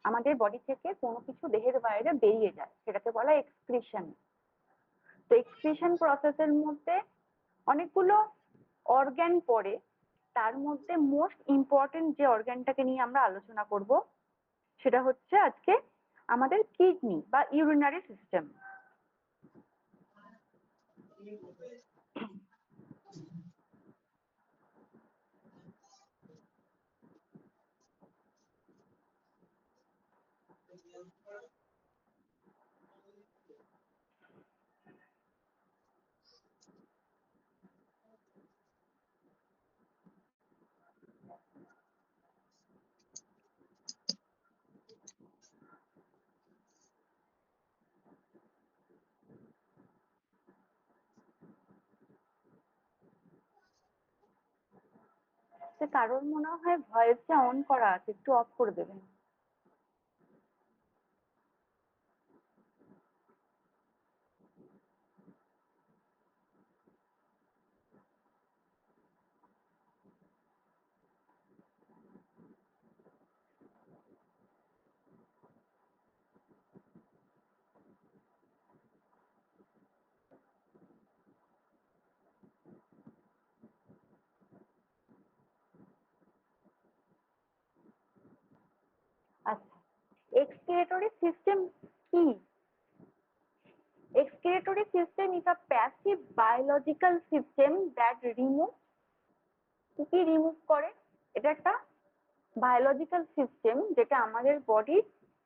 আমাদের বডি থেকে কোনো কিছু দেহের বাইরে বেরিয়ে যায়, সেটাকে বলা এক্সক্রিশন। তো এক্সক্রিশন প্রসেসের মধ্যে অনেকগুলো অর্গ্যান পড়ে, তার মধ্যে মোস্ট ইম্পর্টেন্ট যে অর্গ্যানটাকে নিয়ে আমরা আলোচনা করব সেটা হচ্ছে আজকে আমাদের কিডনি বা ইউরিনারি সিস্টেম। কারোর মনে হয় ভয়েসটা অন করা আছে, একটু অফ করে দেবেন। আচ্ছা, এক্সক্রিয়েটরি সিস্টেম কি? Excretory system is a passive biological system that remove কি রিমুভ করে? এটা একটা বায়োলজিক্যাল সিস্টেম যেটা আমাদের বডির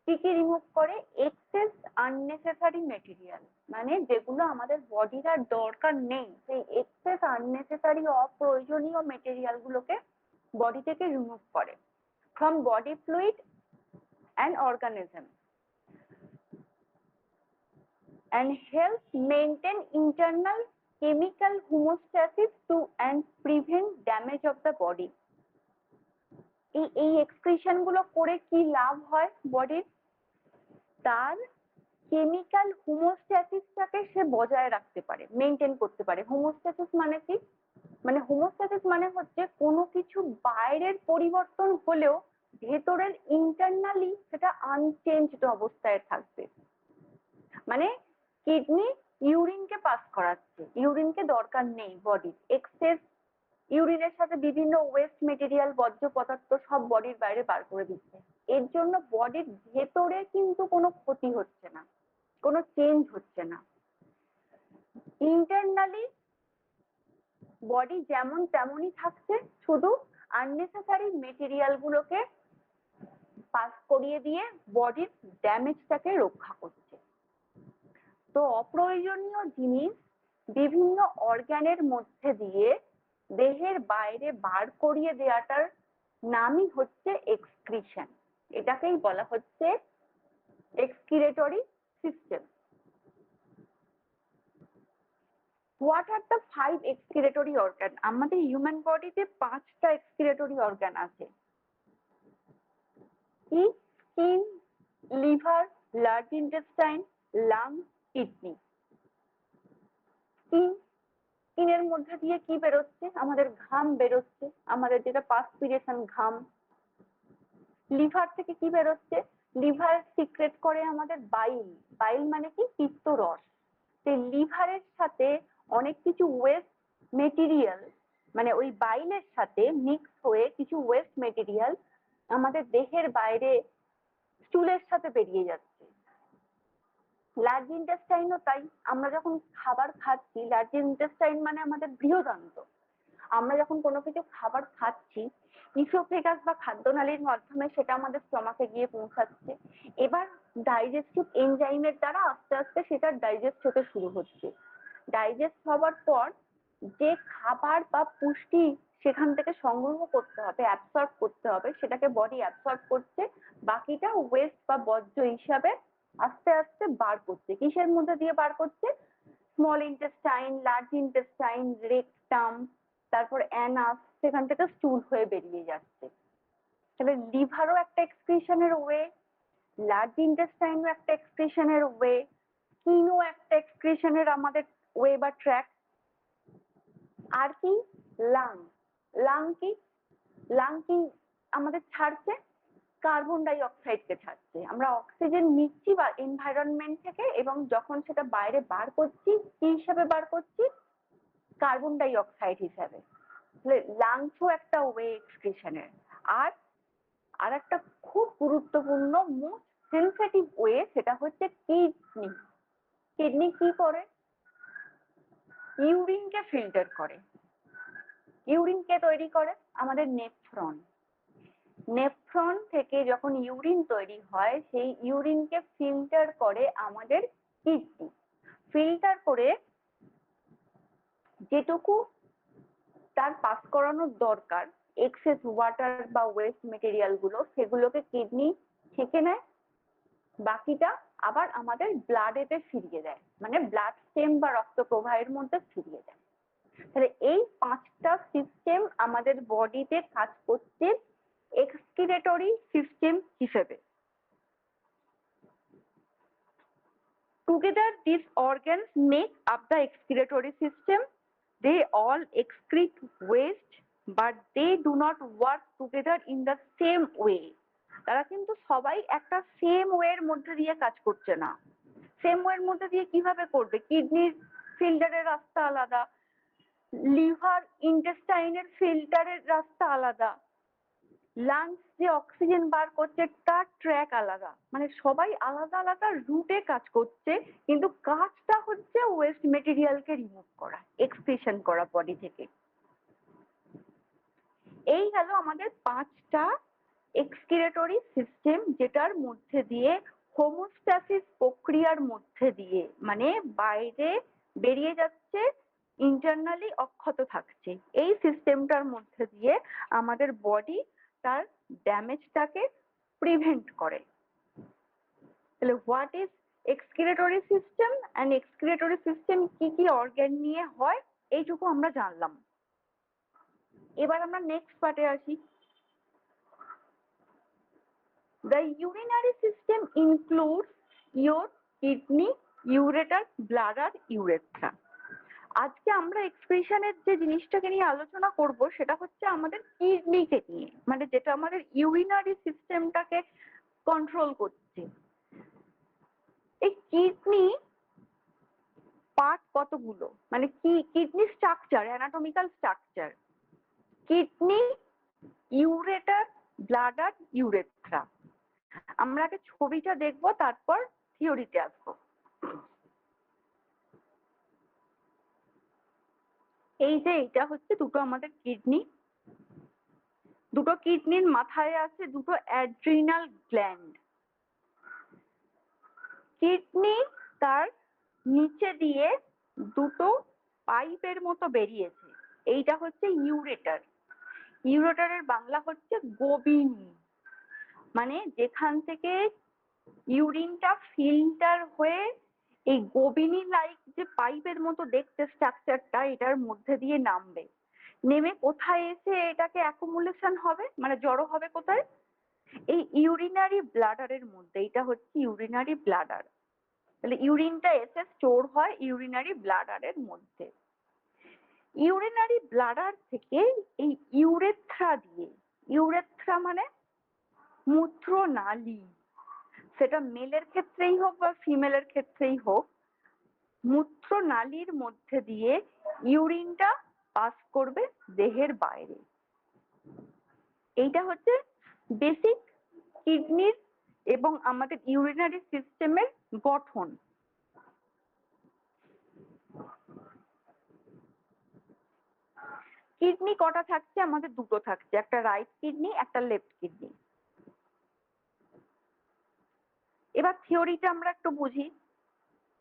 কি রিমুভ করে? এক্সেস আননেসেসারি মেটেরিয়াল, মানে যেগুলো আমাদের বডির আর দরকার নেই, সেই এক্সেস আননেসেসারি অপ্রয়োজনীয় মেটেরিয়াল গুলোকে বডি থেকে রিমুভ করে from body fluid and organism and help maintain internal chemical homeostasis to and prevent damage of the body. এই এক্সক্রিশন গুলো করে কি লাভ হয় বডির? তার কেমিক্যাল হোমোস্ট্যাসিসটাকে সে বজায় রাখতে পারে, মেনটেন করতে পারে। হোমোস্ট্যাসিস মানে কি? মানে হোমোস্ট্যাসিস মানে হচ্ছে কোনো কিছু বাইরের পরিবর্তন হলেও ভেতরের ইন্টারনালি সেটা আনচেঞ্জড অবস্থায় থাকবে। মানে কিডনি ইউরিনকে পাস করাচ্ছে, ইউরিনকে দরকার নেই বডির, এক্সেস ইউরিনের সাথে বিভিন্ন ওয়েস্ট মেটেরিয়াল, বর্জ্য পদার্থ সব বডির বাইরে বার করে দিচ্ছে। এর জন্য বডির ভেতরে কিন্তু কোনো ক্ষতি হচ্ছে না, কোনো চেঞ্জ হচ্ছে না। ইন্টারনালি বডি যেমন তেমনই থাকছে, শুধু আননেসেসারি মেটেরিয়াল গুলোকে পাস করিয়ে দিয়ে বডির ড্যামেজটাকে রক্ষা করছে। তো অপ্রয়োজনীয় জিনিস বিভিন্ন অর্গানের মধ্যে দিয়ে দেহের বাইরে বার করিয়ে দেওয়াটার নামই হচ্ছে এক্সক্রিশন। এটাকেই বলা হচ্ছে excretory system. What are the 5 excretory organ? আমাদের হিউম্যান বডিতে 5টা এক্সক্রিয়েটরি অর্গান আছে। কি? Skin, liver, large intestine, lung, kidney. স্কিনের মধ্যে দিয়ে কি বেরোচ্ছে? আমাদের ঘাম বেরোচ্ছে, আমাদের যেটা পার্সপিরেশন, ঘাম। লিভার থেকে কি বেরোচ্ছে? লিভার সিক্রেট করে আমাদের বাইল। বাইল মানে কি? পিত্তরস। সেই লিভারের সাথে অনেক কিছু ওয়েস্ট মেটেরিয়াল, মানে ওই বাইলের সাথে মিক্স হয়ে কিছু ওয়েস্ট মেটেরিয়াল আমাদের দেহের বাইরে স্টুলের সাথে বেরিয়ে যাচ্ছে। লার্জ ইন্টেস্টাইনও তাই। আমরা যখন খাবার খাচ্ছি, লার্জ ইন্টেস্টাইন মানে আমাদের বৃহদান্ত। আমরা যখন কোনো কিছু খাবার খাচ্ছি, ইসোফেগাস বা খাদ্যনালীর মাধ্যমে সেটা আমাদের স্টমাকে গিয়ে পৌঁছাচ্ছে। এবার ডাইজেস্টিভ এনজাইমের দ্বারা আস্তে আস্তে সেটা ডাইজেস্ট হতে শুরু হচ্ছে। ডাইজেস্ট হওয়ার পর যে খাবার বা পুষ্টি সেখান থেকে সংগ্রহ করতে হবে, অ্যাবসর্ব করতে হবে, সেটাকে বডি অ্যাবসর্ব করছে। বাকিটা ওয়েস্ট বা বর্জ্য হিসাবে আস্তে আস্তে বার করছে। কিসের মধ্যে দিয়ে বার করছে? Small intestine, large intestine, rectum, তারপর অ্যানাস, সেখান থেকে স্টুল হয়ে বেরিয়ে যাচ্ছে। তাহলে লিভারও একটা এক্সক্রিশনের ওয়ে, লার্জ ইন্টেস্টাইনও একটা এক্সক্রিশনের ওয়ে, স্কিনও একটা এক্সক্রিশনের আমাদের ওয়ে বা ট্র্যাক। আর কি? লাং। লাং কি? লাং কি আমাদের ছাড়ছে? কার্বন ডাই অক্সাইডকে ছাড়ছে। আমরা অক্সিজেন নিচ্ছি বা এনভায়রনমেন্ট থেকে, এবং যখন সেটা বাইরে বার করছি কি হিসাবে বার করছি? কার্বন ডাই অক্সাইড হিসাবে। লাংসও একটা ওয়ে এক্সক্রিশনের। আর একটা খুব গুরুত্বপূর্ণ মোস্ট সেনসিটিভ ওয়ে, সেটা হচ্ছে কিডনি। কিডনি কি করে? ইউরিনকে ফিল্টার করে। ইউরিন কে তৈরি করে? আমাদের নেফ্রন। নেফ্রন থেকে যখন ইউরিন তৈরি হয়, সেই ইউরিনকে ফিল্টার করে আমাদের কিডনি। ফিল্টার করে যেটুকু তার পাস করানোর দরকার, এক্সেস ওয়াটার বা ওয়েস্ট মেটেরিয়াল গুলো, সেগুলোকে কিডনি ছেঁকে নেয়, বাকিটা আবার আমাদের ব্লাডেতে ফিরিয়ে দেয়, মানে ব্লাড স্টেম বা রক্ত প্রবাহের মধ্যে ফিরিয়ে দেয়। তাহলে এই 5টা সিস্টেম আমাদের বডিতে কাজ করছে এক্সক্রিরেটরি সিস্টেম হিসেবে। Together these organs make up the excretory system. They all excrete waste, but they do not work together in the same way. তারা কিন্তু সবাই একটা সেম ওয়ের মধ্যে দিয়ে কাজ করছে না। সেম ওয়ের মধ্যে দিয়ে কিভাবে করবে? কিডনির ফিল্টারের রাস্তা আলাদা, লিভার ইন্টেস্টাইনের ফিল্টারের রাস্তা আলাদা, লাংস যে অক্সিজেন বার করছে তার ট্র্যাক আলাদা, মানে সবাই আলাদা আলাদা রুটে কাজ করছে, কিন্তু কাজটা হচ্ছে ওয়েস্ট মেটেরিয়ালকে রিমুভ করা, এক্সক্রিশন করা বডি থেকে। এই গেল আমাদের 5টা এক্সক্রিরেটরি সিস্টেম, যেটার মধ্যে দিয়ে হোমোস্ট্যাসিস প্রক্রিয়ার মধ্যে দিয়ে, মানে বাইরে বেরিয়ে যাচ্ছে, ইন্টারনালি অক্ষত থাকছে। এই সিস্টেমটার মধ্যে দিয়ে আমাদের বডি তার ড্যামেজটাকে প্রিভেন্ট করে। তাহলে what is excretory system and excretory system কি কি অর্গান নিয়ে হয়, এইটুকু আমরা জানলাম। এবার আমরা নেক্সট পার্টে আসি। The urinary system includes your kidney, ureter, bladder, urethra. আজকে আমরা এক্সক্রিশনের যে জিনিসটাকে নিয়ে আলোচনা করব, সেটা হচ্ছে আমাদের কিডনিকে নিয়ে, মানে যেটা আমাদের ইউরিনারি সিস্টেমটাকে কন্ট্রোল করছে। এই কিডনি পার্ট কতগুলো, মানে কি kidney structure, anatomical structure: kidney, ureter, bladder, urethra. আমরা আগে ছবিটা দেখবো, তারপর থিওরিতে আসবো। এই যে এটা হচ্ছে দুটো আমাদের কিডনি। দুটো কিডনির মাথায় আছে দুটো অ্যাড্রিনাল গ্ল্যান্ড। কিডনি তার নিচে দিয়ে দুটো পাইপের মতো বেরিয়েছে, এইটা হচ্ছে ইউরেটার। ইউরেটারের বাংলা হচ্ছে গোবিনী, মানে যেখান থেকে ইউরিনটা ফিল্টার হয়ে এই গোবিনী লাইক যে পাইপের মতো দেখতে স্ট্রাকচারটা, এটার মধ্যে দিয়ে নামবে। নেমে কোথায় এসে এটাকে অ্যাকুমুলেশন হবে, মানে জড়ো হবে কোথায়? এই ইউরিনারি ব্লাডারের মধ্যে। এটা হচ্ছে ইউরিনারি ব্লাডার। তাহলে ইউরিনটা এসে স্টোর হয় ইউরিনারি ব্লাডারের মধ্যে। ইউরিনারি ব্লাডার থেকে এই ইউরেথ্রা দিয়ে, ইউরেথ্রা মানে মূত্রনালী, সেটা মেলের ক্ষেত্রেই হোক বা ফিমেলের ক্ষেত্রেই হোক, মূত্রনালীর মধ্যে দিয়ে ইউরিনটা পাস করবে দেহের বাইরে। এইটা হচ্ছে বেসিক কিডনির এবং আমাদের ইউরিনারি সিস্টেমের গঠন। কিডনি কটা থাকছে? আমাদের দুটো থাকছে, একটা রাইট কিডনি, একটা লেফট কিডনি। এবার থিওরিটা আমরা একটু বুঝি।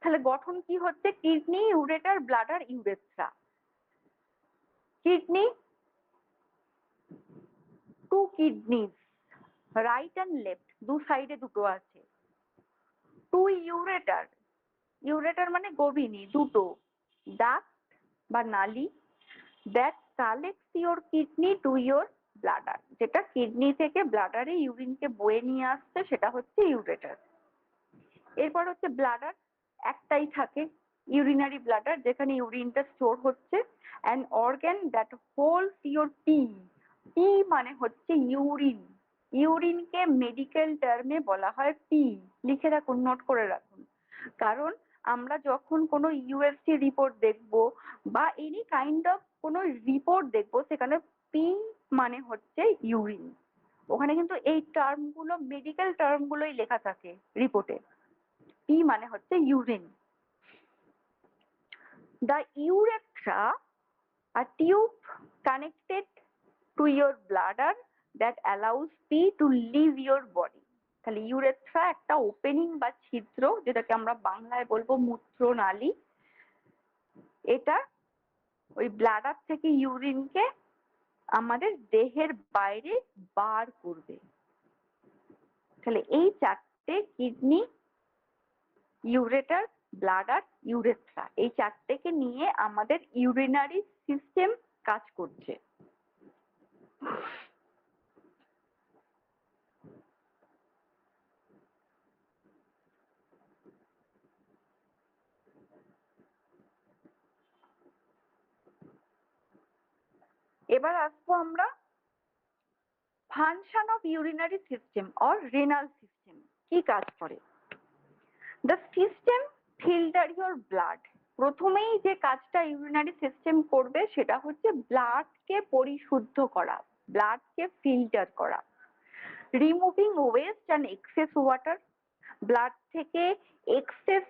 তাহলে গঠন কি হচ্ছে? Kidney, ureter, bladder, urethra. Kidney, two kidneys, right and left, দু সাইডে দুটো আছে। টু ইউরেটার, ইউরেটার মানে গোবিনী, দুটো ডাক্ট বা নালী, that collects your kidney to your bladder, যেটা কিডনি থেকে ব্লাডারে ইউরিনকে বয়ে নিয়ে আসছে, সেটা হচ্ছে ইউরেটার। এরপর হচ্ছে ব্লাডার, একটাই থাকে, ইউরিনারি ব্লাডার, যেখানে ইউরিনটা স্টোর হচ্ছে। An organ that holds your P, P মানে হচ্ছে ইউরিন, ইউরিনকে মেডিকেল টার্মে বলা হয় পি। লিখে রাখুন, নোট করে রাখুন। কারণ আমরা যখন কোনো ইউএসজি রিপোর্ট দেখব বা এনি কাইন্ড অফ কোনো রিপোর্ট দেখব, সেখানে পি মানে হচ্ছে ইউরিন। ওখানে কিন্তু এই টার্মগুলো, মেডিকেল টার্মগুলোই লেখা থাকে রিপোর্টে। পি মানে হচ্ছে urine. The urethra, a tube connected to your bladder that allows pee to leave your body. তাহলে ইউরেথ্রা একটা ওপেনিং বা ছিদ্র, যেটাকে আমরা বাংলায় বলবো মূত্রনালী। এটা ওই ব্লাডার থেকে ইউরিনকে আমাদের দেহের বাইরে বার করবে। তাহলে এই চারটে কিডনি, ইউরেটার, ব্লাডার, ইউরেথ্রা, এই চারটেকে নিয়ে আমাদের ইউরিনারি সিস্টেম কাজ করছে। এবার আসবো আমরা function of urinary system or renal system, কি কাজ করে। The system filter your blood. প্রথমেই যে কাজটা ইউরিনারি সিস্টেম করবে সেটা হচ্ছে ব্লাডকে পরিশুদ্ধ করা, ব্লাডকে ফিল্টার করা। Removing waste and excess water, blood থেকে এক্সেস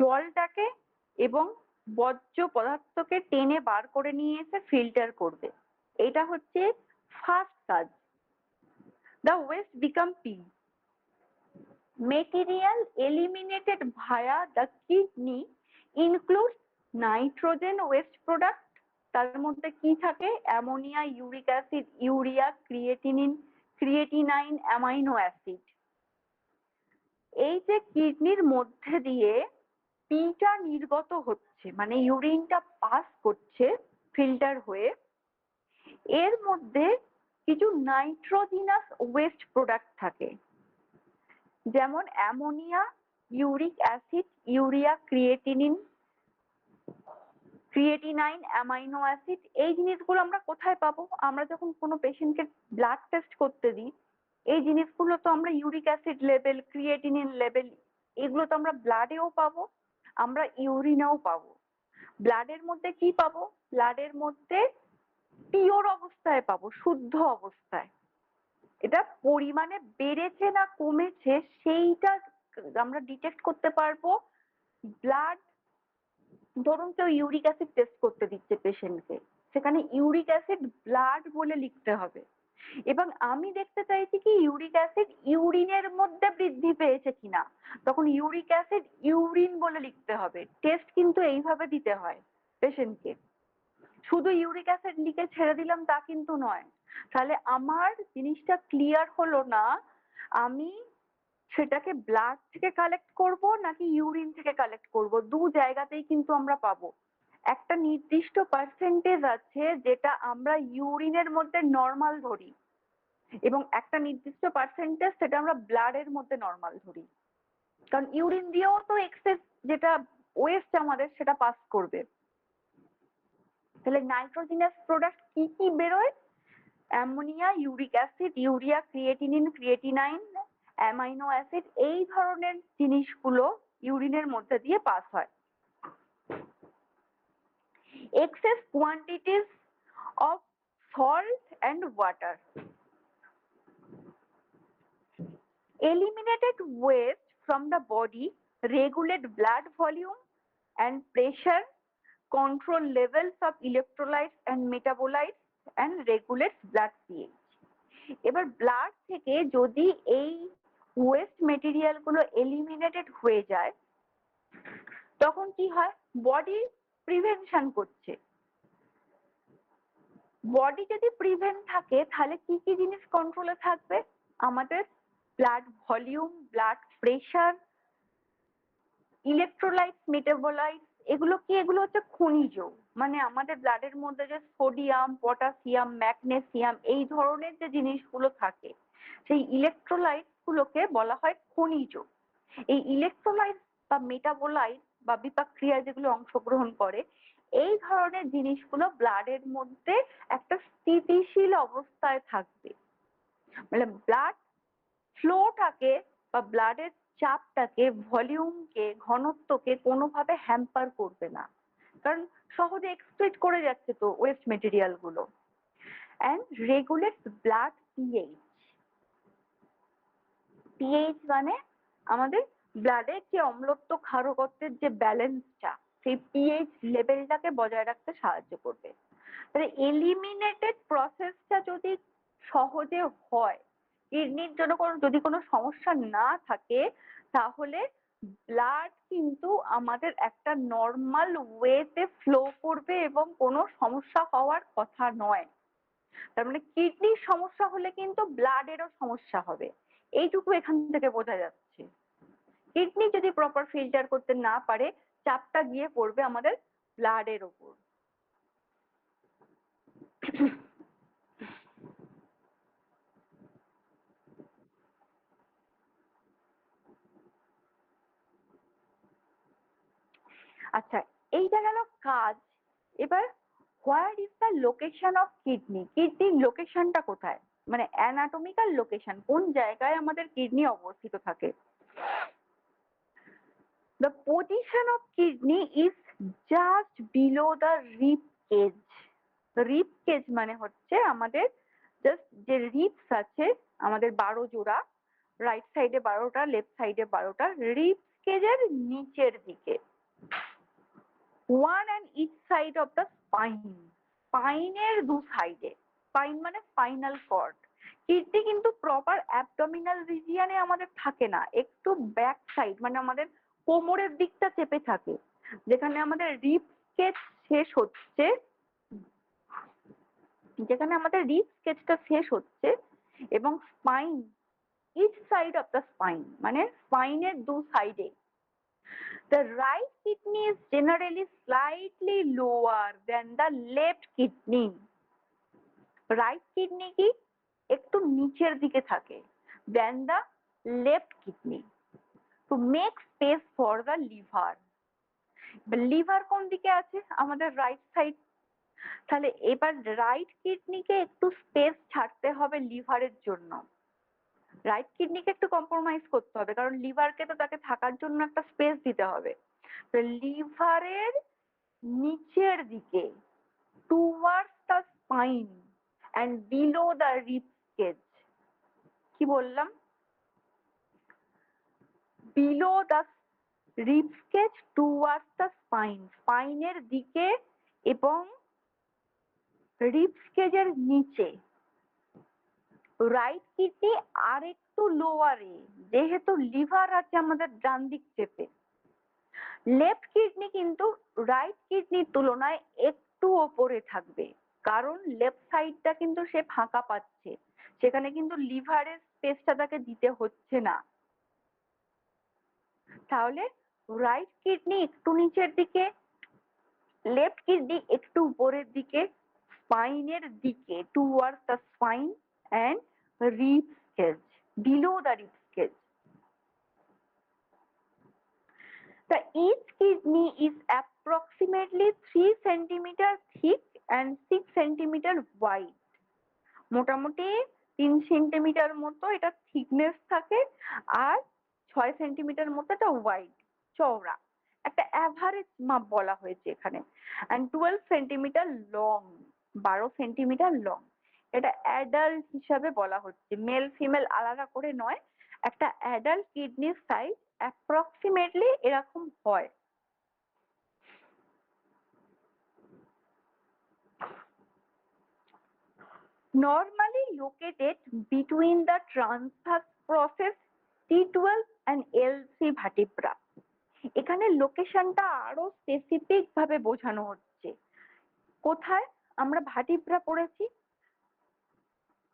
জলটাকে এবং বর্জ্য পদার্থকে টেনে বার করে নিয়ে এসে ফিল্টার করবে। এটা হচ্ছে ফার্স্ট কাজ। The West become P. Material eliminated via the kidney includes nitrogen waste product. তার মধ্যে কি থাকে? Ammonia, uric acid, urea, creatinine, amino acid. এই যে কিডনির মধ্যে দিয়ে পিটা নির্গত হচ্ছে, মানে ইউরিনটা পাস করছে ফিল্টার হয়ে, এর মধ্যে কিছু নাইট্রোজিনাস ওয়েস্ট প্রোডাক্ট থাকে, যেমন ammonia, uric acid, urea, creatinine, amino acid. এই জিনিসগুলো আমরা কোথায় পাবো? আমরা যখন কোনো পেশেন্টকে ব্লাড টেস্ট করতে দিই, এই জিনিসগুলো তো আমরা uric acid level, creatinine level, এগুলো তো আমরা ব্লাডেও পাবো, আমরা ইউরিনেও পাবো। ব্লাডের মধ্যে কি পাবো? ব্লাডের মধ্যে পিওর অবস্থায় পাবো, শুদ্ধ অবস্থায়। এটা পরিমাণে বেড়েছে না কমেছে সেইটা আমরা ডিটেক্ট করতে পারবো। ব্লাড, ধরুন কেউ ইউরিক অ্যাসিড টেস্ট করতে দিচ্ছে পেশেন্টকে, সেখানে ইউরিক অ্যাসিড ব্লাড বলে লিখতে হবে। এবং আমি দেখতে চাইছি কি ইউরিক অ্যাসিড ইউরিনের মধ্যে বৃদ্ধি পেয়েছে কিনা, তখন ইউরিক অ্যাসিড ইউরিন বলে লিখতে হবে। টেস্ট কিন্তু এইভাবে দিতে হয় পেশেন্টকে। শুধু ইউরিক অ্যাসিড লিখে ছেড়ে দিলাম তা কিন্তু নয়। তাহলে আমার জিনিসটা ক্লিয়ার হলো না, আমি সেটাকে ব্লাড থেকে কালেক্ট করব নাকি ইউরিন থেকে কালেক্ট করব, দু জায়গাতেই কিন্তু আমরা পাবো। একটা নির্দিষ্ট পার্সেন্টেজ আছে যেটা আমরা ইউরিনের মধ্যে নর্মাল ধরি, এবং একটা নির্দিষ্ট পার্সেন্টেজ সেটা আমরা ব্লাডের মধ্যে নর্মাল ধরি। কারণ ইউরিন দিয়েও তো এক্সেস যেটা ওয়েস্ট আমাদের সেটা পাস করবে। তাহলে নাইট্রোজিনাস প্রোডাক্ট কি কি বেরোয়? Ammonia, uric acid, urea, creatinine, amino acid, এই ধরনের জিনিসগুলো ইউরিনের মধ্যে দিয়ে পাস হয়। Excess quantities of salt and water. Eliminated waste from the body regulate blood volume and pressure, control levels of electrolytes and metabolites, and regulates blood pH. এবার blood থেকে যদি এই ওয়েস্ট মেটেরিয়াল গুলো এলিমিনেটেড হয়ে যায়, তখন কি হয়? বডি প্রিভেনশন করছে। বডি যদি প্রিভেন্ট থাকে তাহলে কি কি জিনিস কন্ট্রোলে থাকবে? আমাদের blood volume, blood pressure, electrolytes, metabolites. এগুলো কি? এগুলো হচ্ছে খনিজ, মানে আমাদের ব্লাডের মধ্যে যে সোডিয়াম, পটাশিয়াম, ম্যাগনেসিয়াম, এই ধরনের যে জিনিসগুলো থাকে, সেই ইলেকট্রোলাইটস গুলোকে বলা হয় খনিজ। এই ইলেকট্রোলাইটস বা মেটাবোলাইট বা বিপাক ক্রিয়ায় যেগুলো অংশগ্রহণ করে, এই ধরনের জিনিসগুলো ব্লাডের মধ্যে একটা স্থিতিশীল অবস্থায় থাকবে। মানে ব্লাড ফ্লোটাকে বা ব্লাডের চাপটাকে, ভলিউমকে, ঘনত্বকে কোনোভাবে হ্যাম্পার করবে না, কারণ সহজে এক্সক্রিট করে যাচ্ছে তো ওয়েস্ট মেটেরিয়াল গুলো। And regulates blood pH. PH মানে আমাদের ব্লাডের যে অম্লত্ব ক্ষারকত্বের যে ব্যালেন্সটা, সেই পিএইচ লেভেলটাকে বজায় রাখতে সাহায্য করবে। তাহলে এলিমিনেটেড প্রসেসটা যদি সহজে হয়, কিডনির জন্য যদি কোনো সমস্যা না থাকে, তাহলে ব্লাড কিন্তু আমাদের একটা নর্মাল ওয়েতে ফ্লো করবে এবং কোনো সমস্যা হওয়ার কথা নয়। তার মানে কিডনির সমস্যা হলে কিন্তু ব্লাডেরও সমস্যা হবে, এইটুকু এখান থেকে বোঝা যাচ্ছে। কিডনি যদি প্রপার ফিল্টার করতে না পারে, চাপটা গিয়ে পড়বে আমাদের ব্লাডের ওপর। আচ্ছা, এইটা গেল কাজ। এবার where is the location of kidney? কিডনির লোকেশনটা কোথায়, মানে অ্যানাটমিক্যাল লোকেশন, কোন জায়গায় আমাদের কিডনি অবস্থিত থাকে? The position of kidney is just below the rib cage. Rib cage মানে হচ্ছে আমাদের জাস্ট যে রিবস আছে আমাদের 12 জোড়া, রাইট সাইডে 12টা, লেফট সাইডে 12টা, রিব কেজের নিচের দিকে, one and each side of the spine. স্পাইনের দু সাইডে, স্পাইন মানে স্পাইনাল কর্ড। কিডনি কিন্তু প্রপার অ্যাবডোমিনাল রিজিয়নে আমাদের থাকে না, একটু ব্যাক সাইড মানে আমাদের কোমরের দিকটা চেপে থাকে, যেখানে আমাদের রিব কেজ শেষ হচ্ছে, যেখানে আমাদের রিব কেজটা শেষ হচ্ছে, এবং spine, each side of the spine মানে স্পাইনের দু সাইডে। The right kidney is generally slightly lower than the left kidney. Right kidney কি একটু নিচের দিকে থাকে than the left kidney to make space for the liver. Liver কোন দিকে আছে? আমাদের রাইট সাইড। তাহলে এবার রাইট কিডনিকে একটু স্পেস ছাড়তে হবে লিভারের জন্য, রাইট কিডনিকে একটু কম্প্রোমাইজ করতে হবে, কারণ লিভারকে তো তাকে থাকার জন্য একটা স্পেস দিতে হবে। তো লিভারের নিচের দিকে, towards the spine and below the rib cage. কি বললাম? Below the rib cage, towards the spine, স্পাইনের দিকে এবং রিব কেজের নিচে। রাইট কিডনি আর একটু লোয়ারে, যেহেতু লিভার আছে আমাদের ডান দিক চেপে। লেফট কিডনি কিন্তু রাইট কিডনির তুলনায় একটু ওপরে থাকবে, কারণ লেফট সাইডটা কিন্তু সে ফাঁকা পাচ্ছে, সেখানে কিন্তু লিভারের স্পেসটা তাকে দিতে হচ্ছে না। তাহলে রাইট কিডনি একটু নিচের দিকে, লেফট কিডনি একটু উপরের দিকে, স্পাইনের দিকে, towards the spine and rib cage, below the rib cage. The each kidney is approximately 3 centimeter thick and 6 centimeter wide. মোটামুটি 3 সেন্টিমিটার মতো এটা থিকনেস থাকে, আর 6 সেন্টিমিটার মতো এটা ওয়াইড, চওড়া, একটা অ্যাভারেজ মাপ বলা হয়েছে এখানে। and 12 centimetre long, 12 centimetre long. এটা অ্যাডাল্ট হিসাবে বলা হচ্ছে, মেল ফিমেল আলাদা করে নয়, একটা অ্যাডাল্ট কিডনির সাইজ অ্যাপ্রক্সিমেটলি এরকম হয়। Normally located between the transverse process T12 and L3 vertebra. এখানে লোকেশনটা আরো স্পেসিফিক ভাবে বোঝানো হচ্ছে। কোথায়? আমরা ভার্টিব্রা পড়েছি,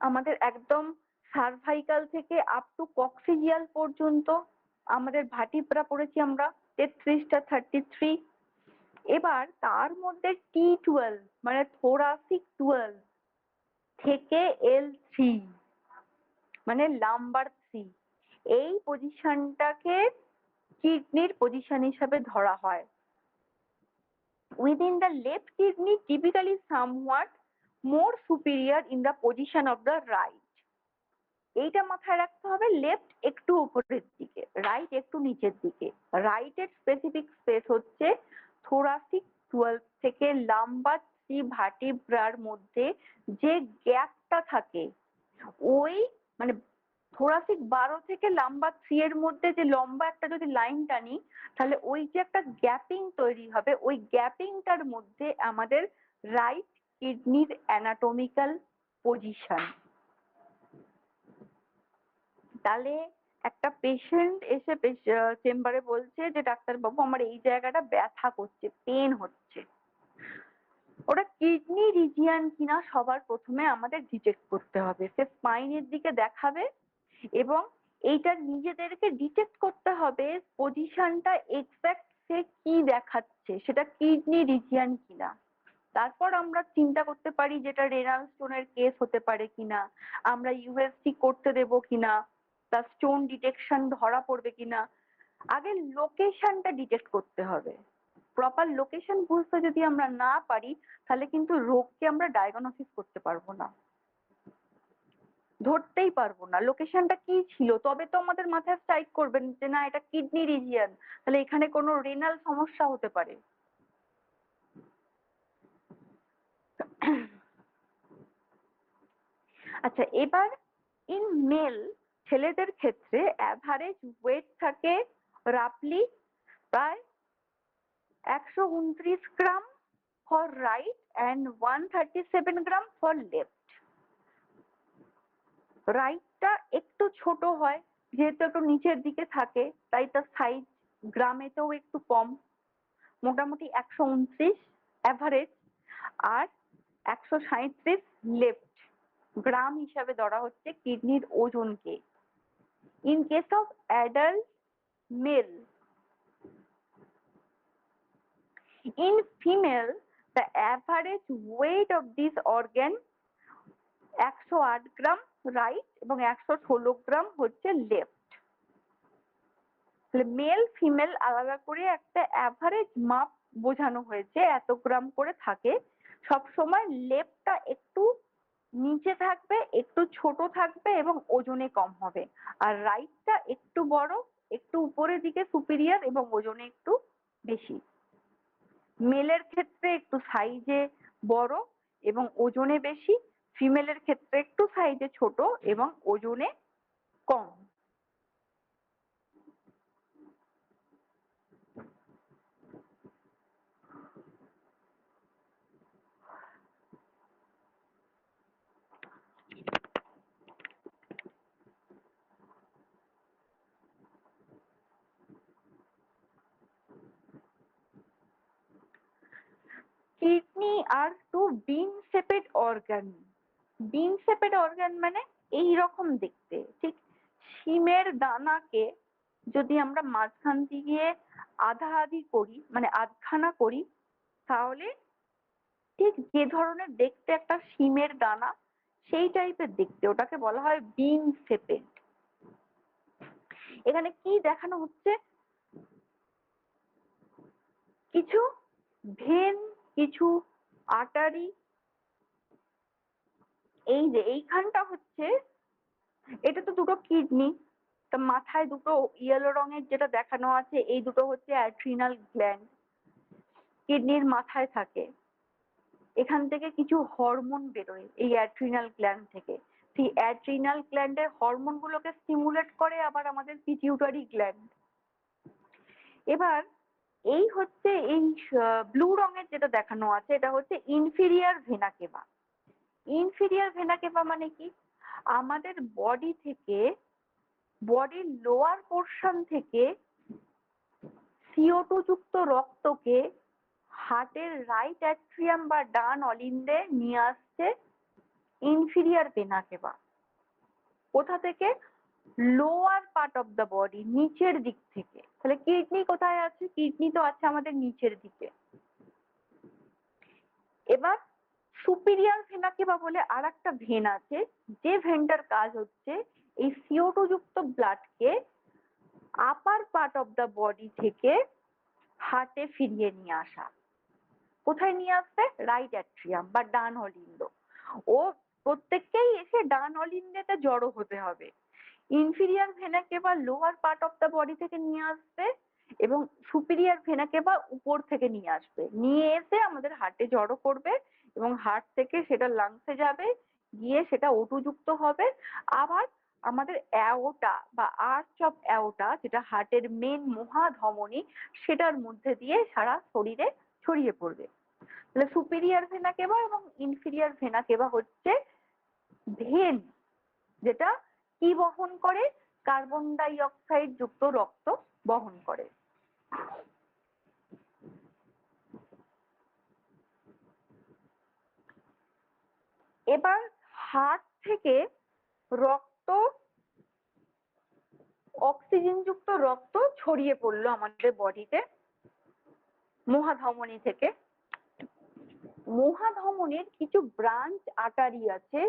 আমাদের একদম সার্ভাইকাল থেকে আপ টু কক্সিজিয়াল পর্যন্ত আমাদের ভার্টিব্রা পড়েছি আমরা 33টা, 33। এবার তার মধ্যে T12 মানে থোরাসিক 12 থেকে L3 মানে লাম্বার 3, এই পজিশনটাকে কিডনির পজিশন হিসাবে ধরা হয়। Within the left kidney typically somewhat more superior in the position of the right. এইটা মাথায় রাখতে হবে, লেফট একটু উপরের দিকে, রাইট একটু নিচের দিকে। রাইটের স্পেসিফিক স্পেস হচ্ছে থোরাসিক 12 থেকে লাম্বার 3 ভার্টিব্রার মধ্যে যে গ্যাপটা থাকে, ওই মানে থোরাসিক 12 থেকে লাম্বার 3 এর মধ্যে যে লম্বা একটা যদি লাইন টানি, তাহলে ওই যে একটা গ্যাপিং তৈরি হবে, ওই গ্যাপিংটার মধ্যে আমাদের রাইট কিডনির অ্যানাটমিক্যাল পজিশন। তাহলে একটা পেশেন্ট এসে চেম্বারে বলছে যে ডাক্তারবাবু আমার এই জায়গাটা ব্যথা করছে, পেন হচ্ছে, ওটা কিডনি রিজিয়ান কিনা সবার প্রথমে আমাদের ডিটেক্ট করতে হবে। সে স্পাইনের দিকে দেখাবে এবং এইটা নিজেদেরকে ডিটেক্ট করতে হবে পজিশনটা এক্সাক্ট সে কি দেখাচ্ছে, সেটা কিডনি রিজিয়ান কিনা। তারপর আমরা চিন্তা করতে পারি যেটা রেনাল স্টোনের কেস হতে পারে কিনা, আমরা ইউএসজি করতে দেবো কিনা, তার স্টোন ডিটেকশন ধরা পড়বে কিনা। আগে লোকেশনটা ডিটেক্ট করতে হবে। প্রপার লোকেশন বুঝতে যদি আমরা না পারি, তাহলে কিন্তু রোগকে আমরা ডায়াগনোসিস করতে পারবো না, ধরতেই পারবো না লোকেশনটা কি ছিল। তবে তো আমাদের মাথায় স্ট্রাইক করবেন যে না এটা কিডনি রিজিয়ন, তাহলে এখানে কোনো রেনাল সমস্যা হতে পারে। আচ্ছা, এবার ইন মেল ছেলেদের ক্ষেত্রে অ্যাভারেজ ওয়েট থাকে রাফলি প্রায় 129 gram for right and 137 gram for left. রাইটটা একটু ছোট হয়, যেহেতু একটু নিচের দিকে থাকে তাই তার সাইজ গ্রামেতেও একটু কম, মোটামুটি 129 অ্যাভারেজ, আর 137 লেফট। গ্রাম হিসাবে ধরা হচ্ছে কিডনির ওজনকে। In case of adult male, in female the average weight of this organ 108 gram right এবং 116 গ্রাম হচ্ছে লেফট। মেল ফিমেল আলাদা করে একটা অ্যাভারেজ মাপ বোঝানো হয়েছে, এত গ্রাম করে থাকে। সব সময় লেফটটা একটু নিচে থাকবে, একটু ছোট থাকবে এবং ওজনে কম হবে, আর রাইটটা একটু বড়, একটু উপরের দিকে সুপিরিয়র এবং ওজনে একটু বেশি। মেলের ক্ষেত্রে একটু সাইজে বড় এবং ওজনে বেশি, ফিমেলের ক্ষেত্রে একটু সাইজে ছোট এবং ওজনে কম। কিডনি আর টু বিন শেপেড অর্গান। বিন শেপেড অর্গান মানে এই রকম দেখতে, ঠিক শিমের দানাকে যদি আমরা মাঝখান দিয়ে আধা আধি করি, মানে আধখানা করি, তাহলে ঠিক যে ধরনের দেখতে একটা শিমের দানা, সেই টাইপের দেখতে, ওটাকে বলা হয় বিন শেপেড। এখানে কি দেখানো হচ্ছে, কিছু ভেন, কিছু আর্টারি, এই যে এইখানটা হচ্ছে, এটা তো দুটো কিডনি, তা মাথায় দুটো ইয়েলো রঙের যেটা দেখানো আছে, এই দুটো হচ্ছে অ্যাড্রিনাল গ্ল্যান্ড, কিডনির মাথায় থাকে। এখান থেকে কিছু হরমোন বেরোয় এই অ্যাড্রিনাল গ্ল্যান্ড থেকে, সেই অ্যাড্রিনাল গ্ল্যান্ডের হরমোন গুলোকে স্টিমুলেট করে আবার আমাদের পিটিউটারি গ্ল্যান্ড। এবার এই হচ্ছে এই ব্লু রঙের যেটা দেখানো আছে, এটা হচ্ছে ইনফিরিয়ার ভেনা কেভা। ইনফিরিয়ার ভেনা কেভা মানে কি, আমাদের বডি থেকে, বডির লোয়ার পোর্শন থেকে CO2 যুক্ত রক্তকে হার্টের রাইট অ্যাট্রিয়াম বা ডান অলিন্দে নিয়ে আসছে ইনফিরিয়ার ভেনা কেভা। কোথা থেকে? Lower part of the body, নিচের দিক থেকে। তাহলে কিডনি কোথায় আছে? কিডনি তো আছে আমাদের নিচের দিকে। এবার সুপিরিয়ার ভেনা কেভা বলে আর একটা ভেন আছে, যে ভেনটার কাজ হচ্ছে এই CO2 যুক্ত ব্লাডকে upper part of the body থেকে হার্টে ফিরিয়ে নিয়ে আসা। কোথায় নিয়ে আসবে? রাইট অ্যাট্রিয়াম বা ডান অলিন্দ। ও প্রত্যেককেই এসে ডান অলিন্দেতে জড়ো হতে হবে। Inferior vena cava lower part of the body থেকে নিয়ে আসবে এবং সুপিরিয়ার ভেনা কেভা উপর থেকে নিয়ে আসবে, নিয়ে এসে আমাদের হার্টে জড়ো করবে এবং হার্ট থেকে সেটা লাংসে যাবে, গিয়ে সেটা O2 যুক্ত হবে, আবার আমাদের অ্যাওটা বা আর্চ অফ অ্যাওটা যেটা হার্টের মেন মহাধমনী সেটার মধ্যে দিয়ে সারা শরীরে ছড়িয়ে পড়বে। তাহলে সুপিরিয়ার ভেনা কেভা এবং ইনফিরিয়ার ভেনা কেভা হচ্ছে ভেন, যেটা কি বহন করে? কার্বন ডাই অক্সাইড যুক্ত রক্ত বহন করে। এবার হার্ট থেকে রক্ত, অক্সিজেন যুক্ত রক্ত ছড়িয়ে পড়লো আমাদের বডিতে মহাধমনী থেকে। মহাধমনীর কিছু ব্রাঞ্চ আর্টারি আছে,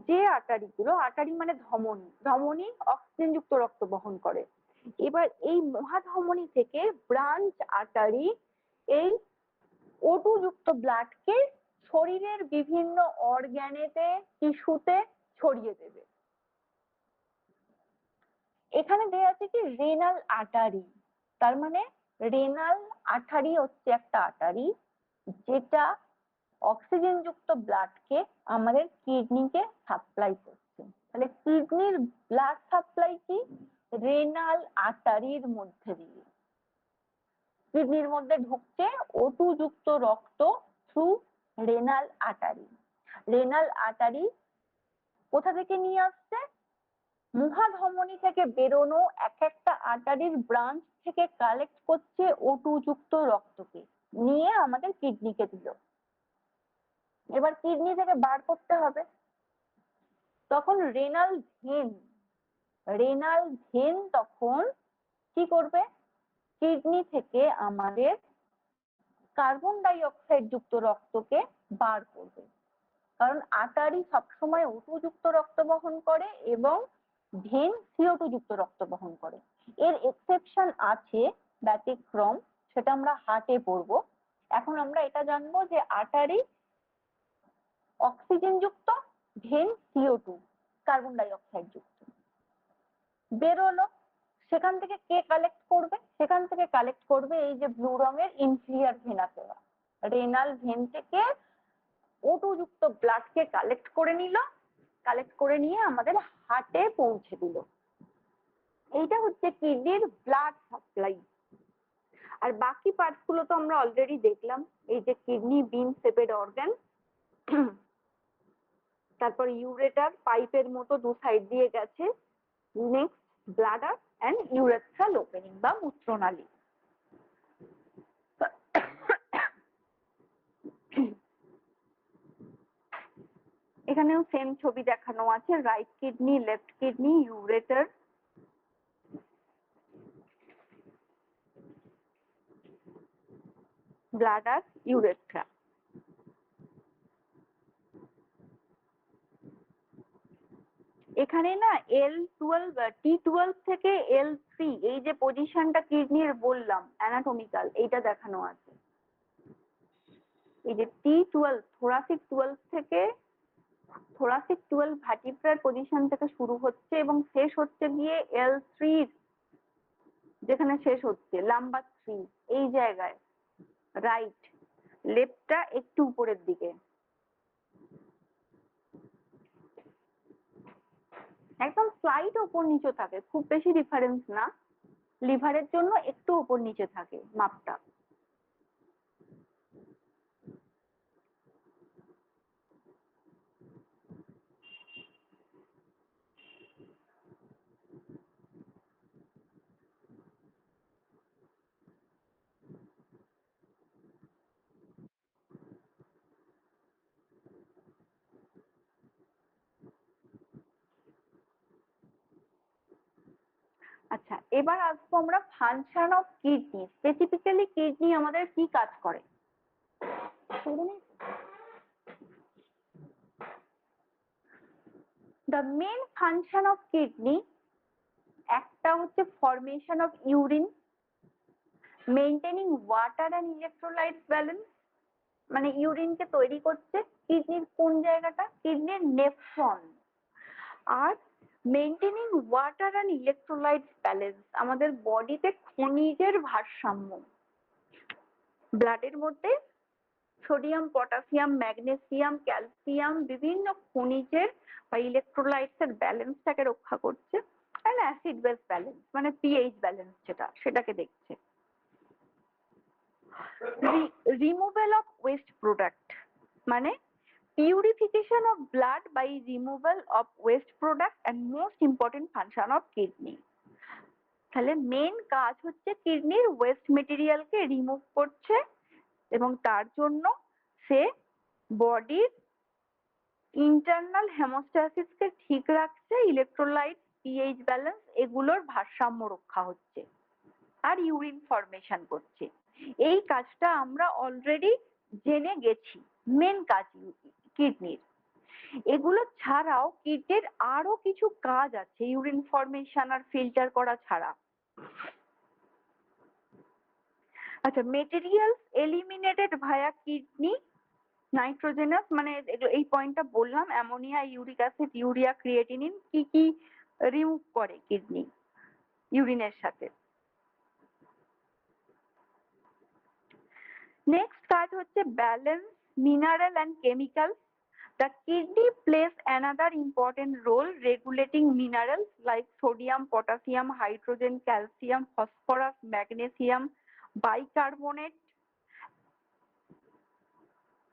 যে আর্টারিগুলো, আর্টারি মানে ধমনী, ধমনী অক্সিজেন যুক্ত রক্ত বহন করে। এবার এই মহাধমনী থেকে ব্রাঞ্চ আর্টারি এই O2 যুক্ত ব্লাডকে শরীরের বিভিন্ন অর্গ্যানেতে, টিস্যুতে ছড়িয়ে দেবে। এখানে দেয়া আছে কি রেনাল আর্টারি, তার মানে রেনাল আর্টারি হচ্ছে একটা আর্টারি যেটা অক্সিজেন যুক্ত ব্লাডকে আমাদের কিডনিকে সাপ্লাই করছে। তাহলে কিডনির ব্লাড সাপ্লাই কি? রেনাল আর্টারির মধ্যে দিয়ে কিডনির মধ্যে ঢুকছে O2 যুক্ত রক্ত through renal artery. Renal artery কোথা থেকে নিয়ে আসছে? মহাধমনী থেকে বেরোনো এক একটা আর্টারির ব্রাঞ্চ থেকে কালেক্ট করছে O2 যুক্ত রক্তকে, নিয়ে আমাদের কিডনিকে দিল। এবার কিডনি থেকে বার করতে হবে, তখন রেনাল ভেন, রেনাল ভেন তখন কি করবে? কিডনি থেকে আমাদের কার্বন ডাই অক্সাইড যুক্ত রক্তকে বার করবে, কারণ আর্টারি সবসময় O2 যুক্ত রক্ত বহন করে এবং ভেন CO2 যুক্ত রক্ত বহন করে। এর এক্সেপশন আছে, ব্যতিক্রম, সেটা আমরা হার্টে পড়বো। এখন আমরা এটা জানবো যে আর্টারি অক্সিজেন যুক্ত, vein CO2 carbon dioxide যুক্ত। বেরোলো, সেখান থেকে কে কালেক্ট করবে? সেখান থেকে কালেক্ট করবে এই যে ব্লু রঙের ইনফিরিয়ার ভেনা কেভা। রেনাল ভেন থেকে O2 যুক্ত ব্লাডকে কালেক্ট করে নিল, কালেক্ট করে নিয়ে আমাদের হার্টে পৌঁছে দিল। এইটা হচ্ছে কিডনির ব্লাড সাপ্লাই। আর বাকি পার্টস গুলো তো আমরা অলরেডি দেখলাম, এই যে কিডনি বিন শেপেড অর্গান, তারপর ইউরেটার পাইপের মতো দু সাইড দিয়ে গেছে, next bladder and urethral opening বা মূত্রনালী। এখানেও সেম ছবি দেখানো আছে, right kidney, left kidney, ureter, bladder, urethra. এখানে না L12 T12 থেকে L3 এই যে পজিশনটা কিডনির বললাম অ্যানাটমিক্যাল, এইটা দেখানো আছে। এই যে T12 থোরাসিক 12 থেকে, থোরাসিক 12 ভার্টিব্রাল পজিশন থেকে শুরু হচ্ছে এবং শেষ হচ্ছে গিয়ে L3 যেখানে শেষ হচ্ছে লাম্বার 3 এই জায়গায়, রাইট, লেফটটা একটু উপরের দিকে, একদম স্লাইড উপর নিচে থাকে, খুব বেশি ডিফারেন্স না, লিভারের জন্য একটু উপর নিচে থাকে মাপটা। আচ্ছা, এবার আসবো আমরা function of kidney. Specifically kidney আমাদের কি কাজ করে? The main function of kidney একটা হচ্ছে formation of urine, maintaining water and electrolyte balance, মানে ইউরিনকে তৈরি করছে, কিডনির কোন জায়গাটা? কিডনির নেফ্রন। আর maintaining water and electrolyte balance, আমাদের বডিতে খনিজের ভারসাম্য। ব্লাডের মধ্যে সোডিয়াম, পটাশিয়াম, ম্যাগনেসিয়াম, ক্যালসিয়াম বিভিন্ন খনিজের বা ইলেকট্রোলাইটস এর ব্যালেন্সটাকে রক্ষা করছে। আর অ্যাসিড বেস ব্যালেন্স মানে পিএইচ ব্যালেন্স সেটাকে দেখছে। রিমুভাল অফ ওয়েস্ট প্রোডাক্ট মানে purification of blood by removal of waste product and most important function of kidney। তাহলে মেন কাজ হচ্ছে কিডনির ওয়েস্ট মেটেরিয়ালকে রিমুভ করছে এবং তার জন্য সে বডির ইন্টারনাল হেমোস্ট্যাসিসকে ঠিক রাখছে, ইলেকট্রোলাইট, পিএইচ ব্যালেন্স এগুলোর ভারসাম্য রক্ষা হচ্ছে, আর ইউরিন ফরমেশন করছে। এই কাজটা আমরা অলরেডি জেনে গেছি মেন কাজ কিডনির। এগুলো ছাড়াও কিডনির আরো কিছু কাজ আছে ইউরিন ফরমেশন আর ফিল্টার করা ছাড়া। আচ্ছা, মেটেরিয়ালস এলিমিনেটেড ভায়া কিডনি নাইট্রোজেনাস মানে এই পয়েন্টটা বললাম, ammonia, uric acid, urea, creatinine কি কি রিমুভ করে কিডনি ইউরিনের সাথে। নেক্সট কাজ হচ্ছে balance mineral and chemical. The kidney plays another important role regulating minerals like sodium, potassium, hydrogen, calcium, phosphorus, magnesium, bicarbonate,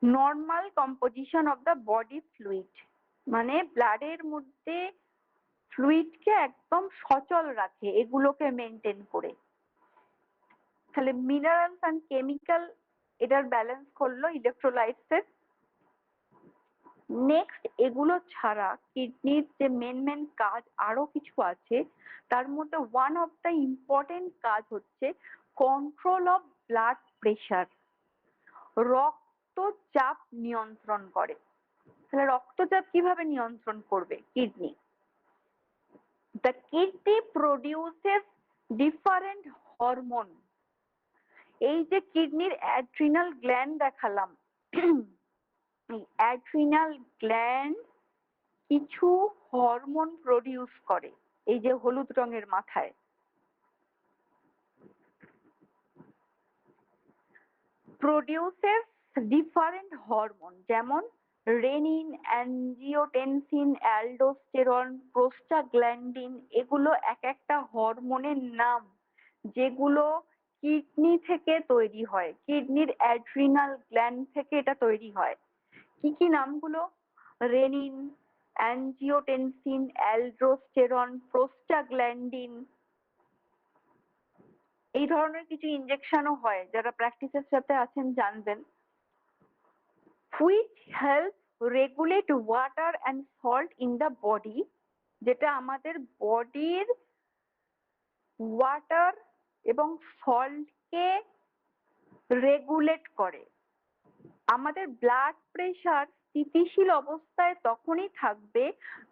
normal composition of the body fluid মানে ব্লাডের মধ্যে ফ্লুইডকে একদম সচল রাখে এগুলোকে মেনটেন করে। তাহলে মিনারেলস অ্যান্ড কেমিক্যাল এটার ব্যালেন্স করলো ইলেকট্রোলাইটস এর। নেক্সট এগুলো ছাড়া কিডনির যে মেন কাজ আরো কিছু আছে, তার মধ্যে ওয়ান অফ দ্য ইম্পর্টেন্ট কাজ হচ্ছে কন্ট্রোল অফ ব্লাড প্রেশার, রক্তচাপ নিয়ন্ত্রণ করে। তাহলে রক্তচাপ কিভাবে নিয়ন্ত্রণ করবে kidney? The kidney produces different hormone. এই যে কিডনির অ্যাড্রিনাল গ্ল্যান্ড দেখালাম, অ্যাড্রিনাল গ্ল্যান্ড কিছু হরমোন প্রডিউস করে, এই যে হলুদ রঙের মাথায়। প্রডিউসেস ডিফারেন্ট হরমোন যেমন রেনিন, অ্যাঞ্জিওটেনসিন, অ্যালডোস্টেরন, প্রোস্টাগ্ল্যান্ডিন, এগুলো এক একটা হরমোনের নাম যেগুলো কিডনি থেকে তৈরি হয়, কিডনির অ্যাড্রিনাল গ্ল্যান্ড থেকে এটা তৈরি হয়। কি কি নামগুলো? Renin, angiotensin, aldosterone, prostaglandin. এই ধরনের কিছু ইনজেকশনও হয়, যারা প্র্যাকটিসের সাথে আছেন জানবেন। Which help regulate water and salt in the body, যেটা আমাদের বডির ওয়াটার এবং সল্টকে রেগুলেট করে। আমাদের ব্লাড প্রেশার স্থিতিশীল অবস্থায় তখনই থাকবে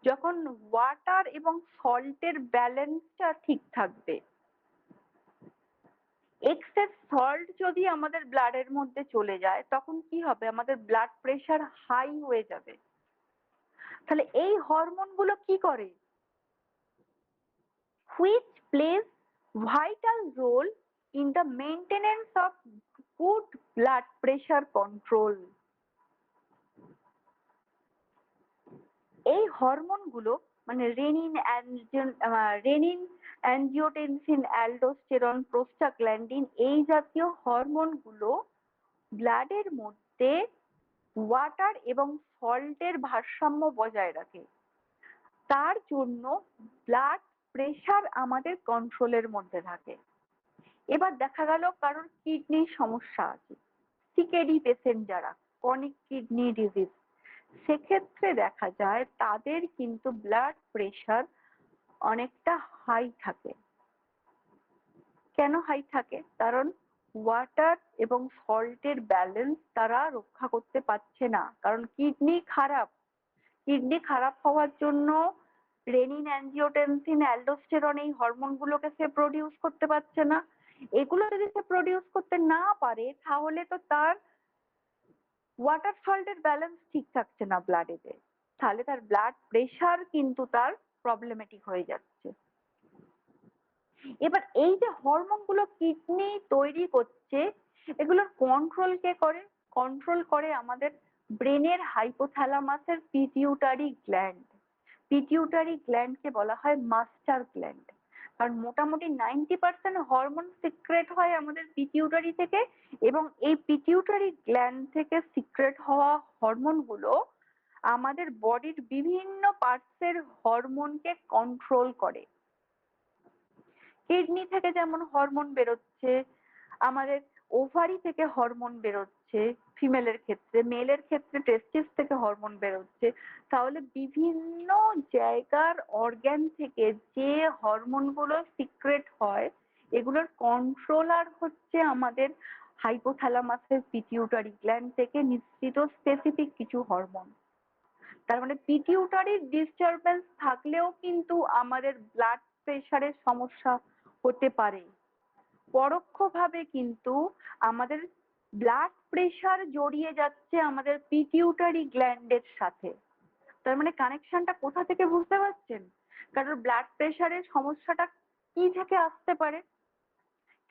যখন ওয়াটার এবং সল্টের ব্যালেন্সটা ঠিক থাকবে। এক্সেস সল্ট যদি আমাদের ব্লাডের মধ্যে চলে যায় তখন কি হবে? আমাদের ব্লাড প্রেশার হাই হয়ে যাবে। তাহলে এই হরমোনগুলো কি করে? Which plays vital role in the maintenance of good blood pressure control. এই হরমোনগুলো মানে রেনিন, অ্যাঞ্জিওটেনসিন, অ্যালডোস্টেরন, প্রোস্টাগ্ল্যান্ডিন এই জাতীয় হরমোনগুলো ব্লাডের মধ্যে ওয়াটার এবং সল্টের ভারসাম্য বজায় রাখে। তার জন্য ব্লাড প্রেশার আমাদের কন্ট্রোলের মধ্যে থাকে। এবার দেখা গেল কারোর কিডনির সমস্যা আছে, সিকেডি পেশেন্ট যারা, ক্রনিক কিডনি ডিজিজ, সেক্ষেত্রে দেখা যায় তাদের কিন্তু ব্লাড প্রেশার অনেকটা হাই থাকে। কেন হাই থাকে? কারণ ওয়াটার এবং সল্টের ব্যালেন্স তারা রক্ষা করতে পারছে না, কারণ কিডনি খারাপ। কিডনি খারাপ হওয়ার জন্য রেনিন, অ্যাঞ্জিওটেনসিন, অ্যালডোস্টেরন এই হরমোনগুলোকে সে প্রডিউস করতে পারছে না। এগুলো যদি সে প্রডিউস করতে না পারে তাহলে তো তার ওয়াটার সল্টের ব্যালেন্স ঠিক থাকছে না ব্লাডেতে, তাহলে তার ব্লাড প্রেশার কিন্তু তার প্রবলেমেটিক হয়ে যাচ্ছে। এবার এই যে হরমোন গুলো কিডনি তৈরি করছে, এগুলোর কন্ট্রোল কে করে? কন্ট্রোল করে আমাদের ব্রেনের হাইপোথ্যালামাসের পিটিউটারি গ্ল্যান্ড। পিটিউটারি গ্ল্যান্ডকে বলা হয় মাস্টার গ্ল্যান্ড, কারণ মোটামুটি 90% হরমোন সিক্রেট হয় আমাদের পিটিউটারি থেকে, এবং এই পিটিউটারি গ্ল্যান্ড থেকে সিক্রেট হওয়া হরমোন গুলো আমাদের বডির বিভিন্ন পার্টসের হরমোনকে কন্ট্রোল করে। কিডনি থেকে যেমন হরমোন বেরোচ্ছে, আমাদের ওভারি থেকে হরমোন বেরোচ্ছে ফিমেলের ক্ষেত্রে, মেলের ক্ষেত্রে টেস্টিস থেকে হরমোন বেরোচ্ছে, তাহলে বিভিন্ন জায়গার অর্গ্যান থেকে যে হরমোনগুলো সিক্রেট হয়, এগুলোর কন্ট্রোলার হচ্ছে আমাদের হাইপোথ্যালামাসের পিটিউটারি গ্ল্যান্ড থেকে নিঃসৃত স্পেসিফিক কিছু হরমোন। তার মানে পিটিউটারির ডিস্টারবেন্স থাকলেও কিন্তু আমাদের ব্লাড প্রেশারের সমস্যা হতে পারে। পরোক্ষভাবে কিন্তু আমাদের ব্লাড প্রেশার জড়িয়ে যাচ্ছে আমাদের পিটিউটারি গ্ল্যান্ডের সাথে। তার মানে কানেকশনটা কোথা থেকে বুঝতে পারছেন? কারণ ব্লাড প্রেশারের সমস্যাটা কি থেকে আসতে পারে?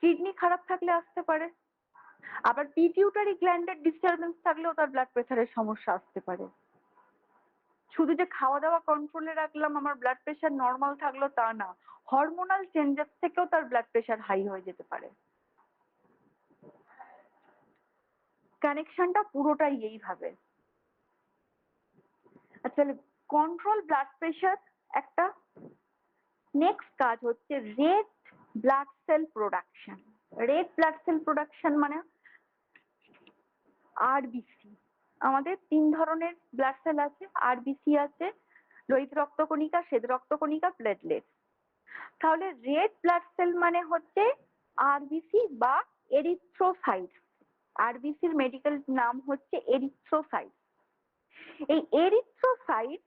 কিডনি খারাপ থাকলে আসতে পারে, আবার পিটিউটারি গ্ল্যান্ডের ডিস্টারবেন্স থাকলেও তার ব্লাড প্রেশারের সমস্যা আসতে পারে। শুধু যে খাওয়া দাওয়া কন্ট্রোলে রাখলাম আমার ব্লাড প্রেশার নর্মাল থাকলো তা না, হরমোনাল চেঞ্জেস থেকেও তার ব্লাড প্রেশার হাই হয়ে যেতে পারে। কানেকশনটা পুরোটাই এইভাবে। আচ্ছা, কন্ট্রোল ব্লাড প্রেশার একটা নেক্সট কাজ হচ্ছে red blood cell production. Red blood cell production মানে আরবিসি। আমাদের 3 ধরনের ব্লাড সেল আছে, আরবিসি আছে, লোহিত রক্তকণিকা, শ্বেত রক্তকণিকা, প্লেটলেট। তাহলে রেড ব্লাড সেল মানে হচ্ছে আরবিসি বা এরিথ্রোসাইট। আরবিসির মেডিকেল নাম হচ্ছে এরিথ্রোসাইট। এই এরিথ্রোসাইট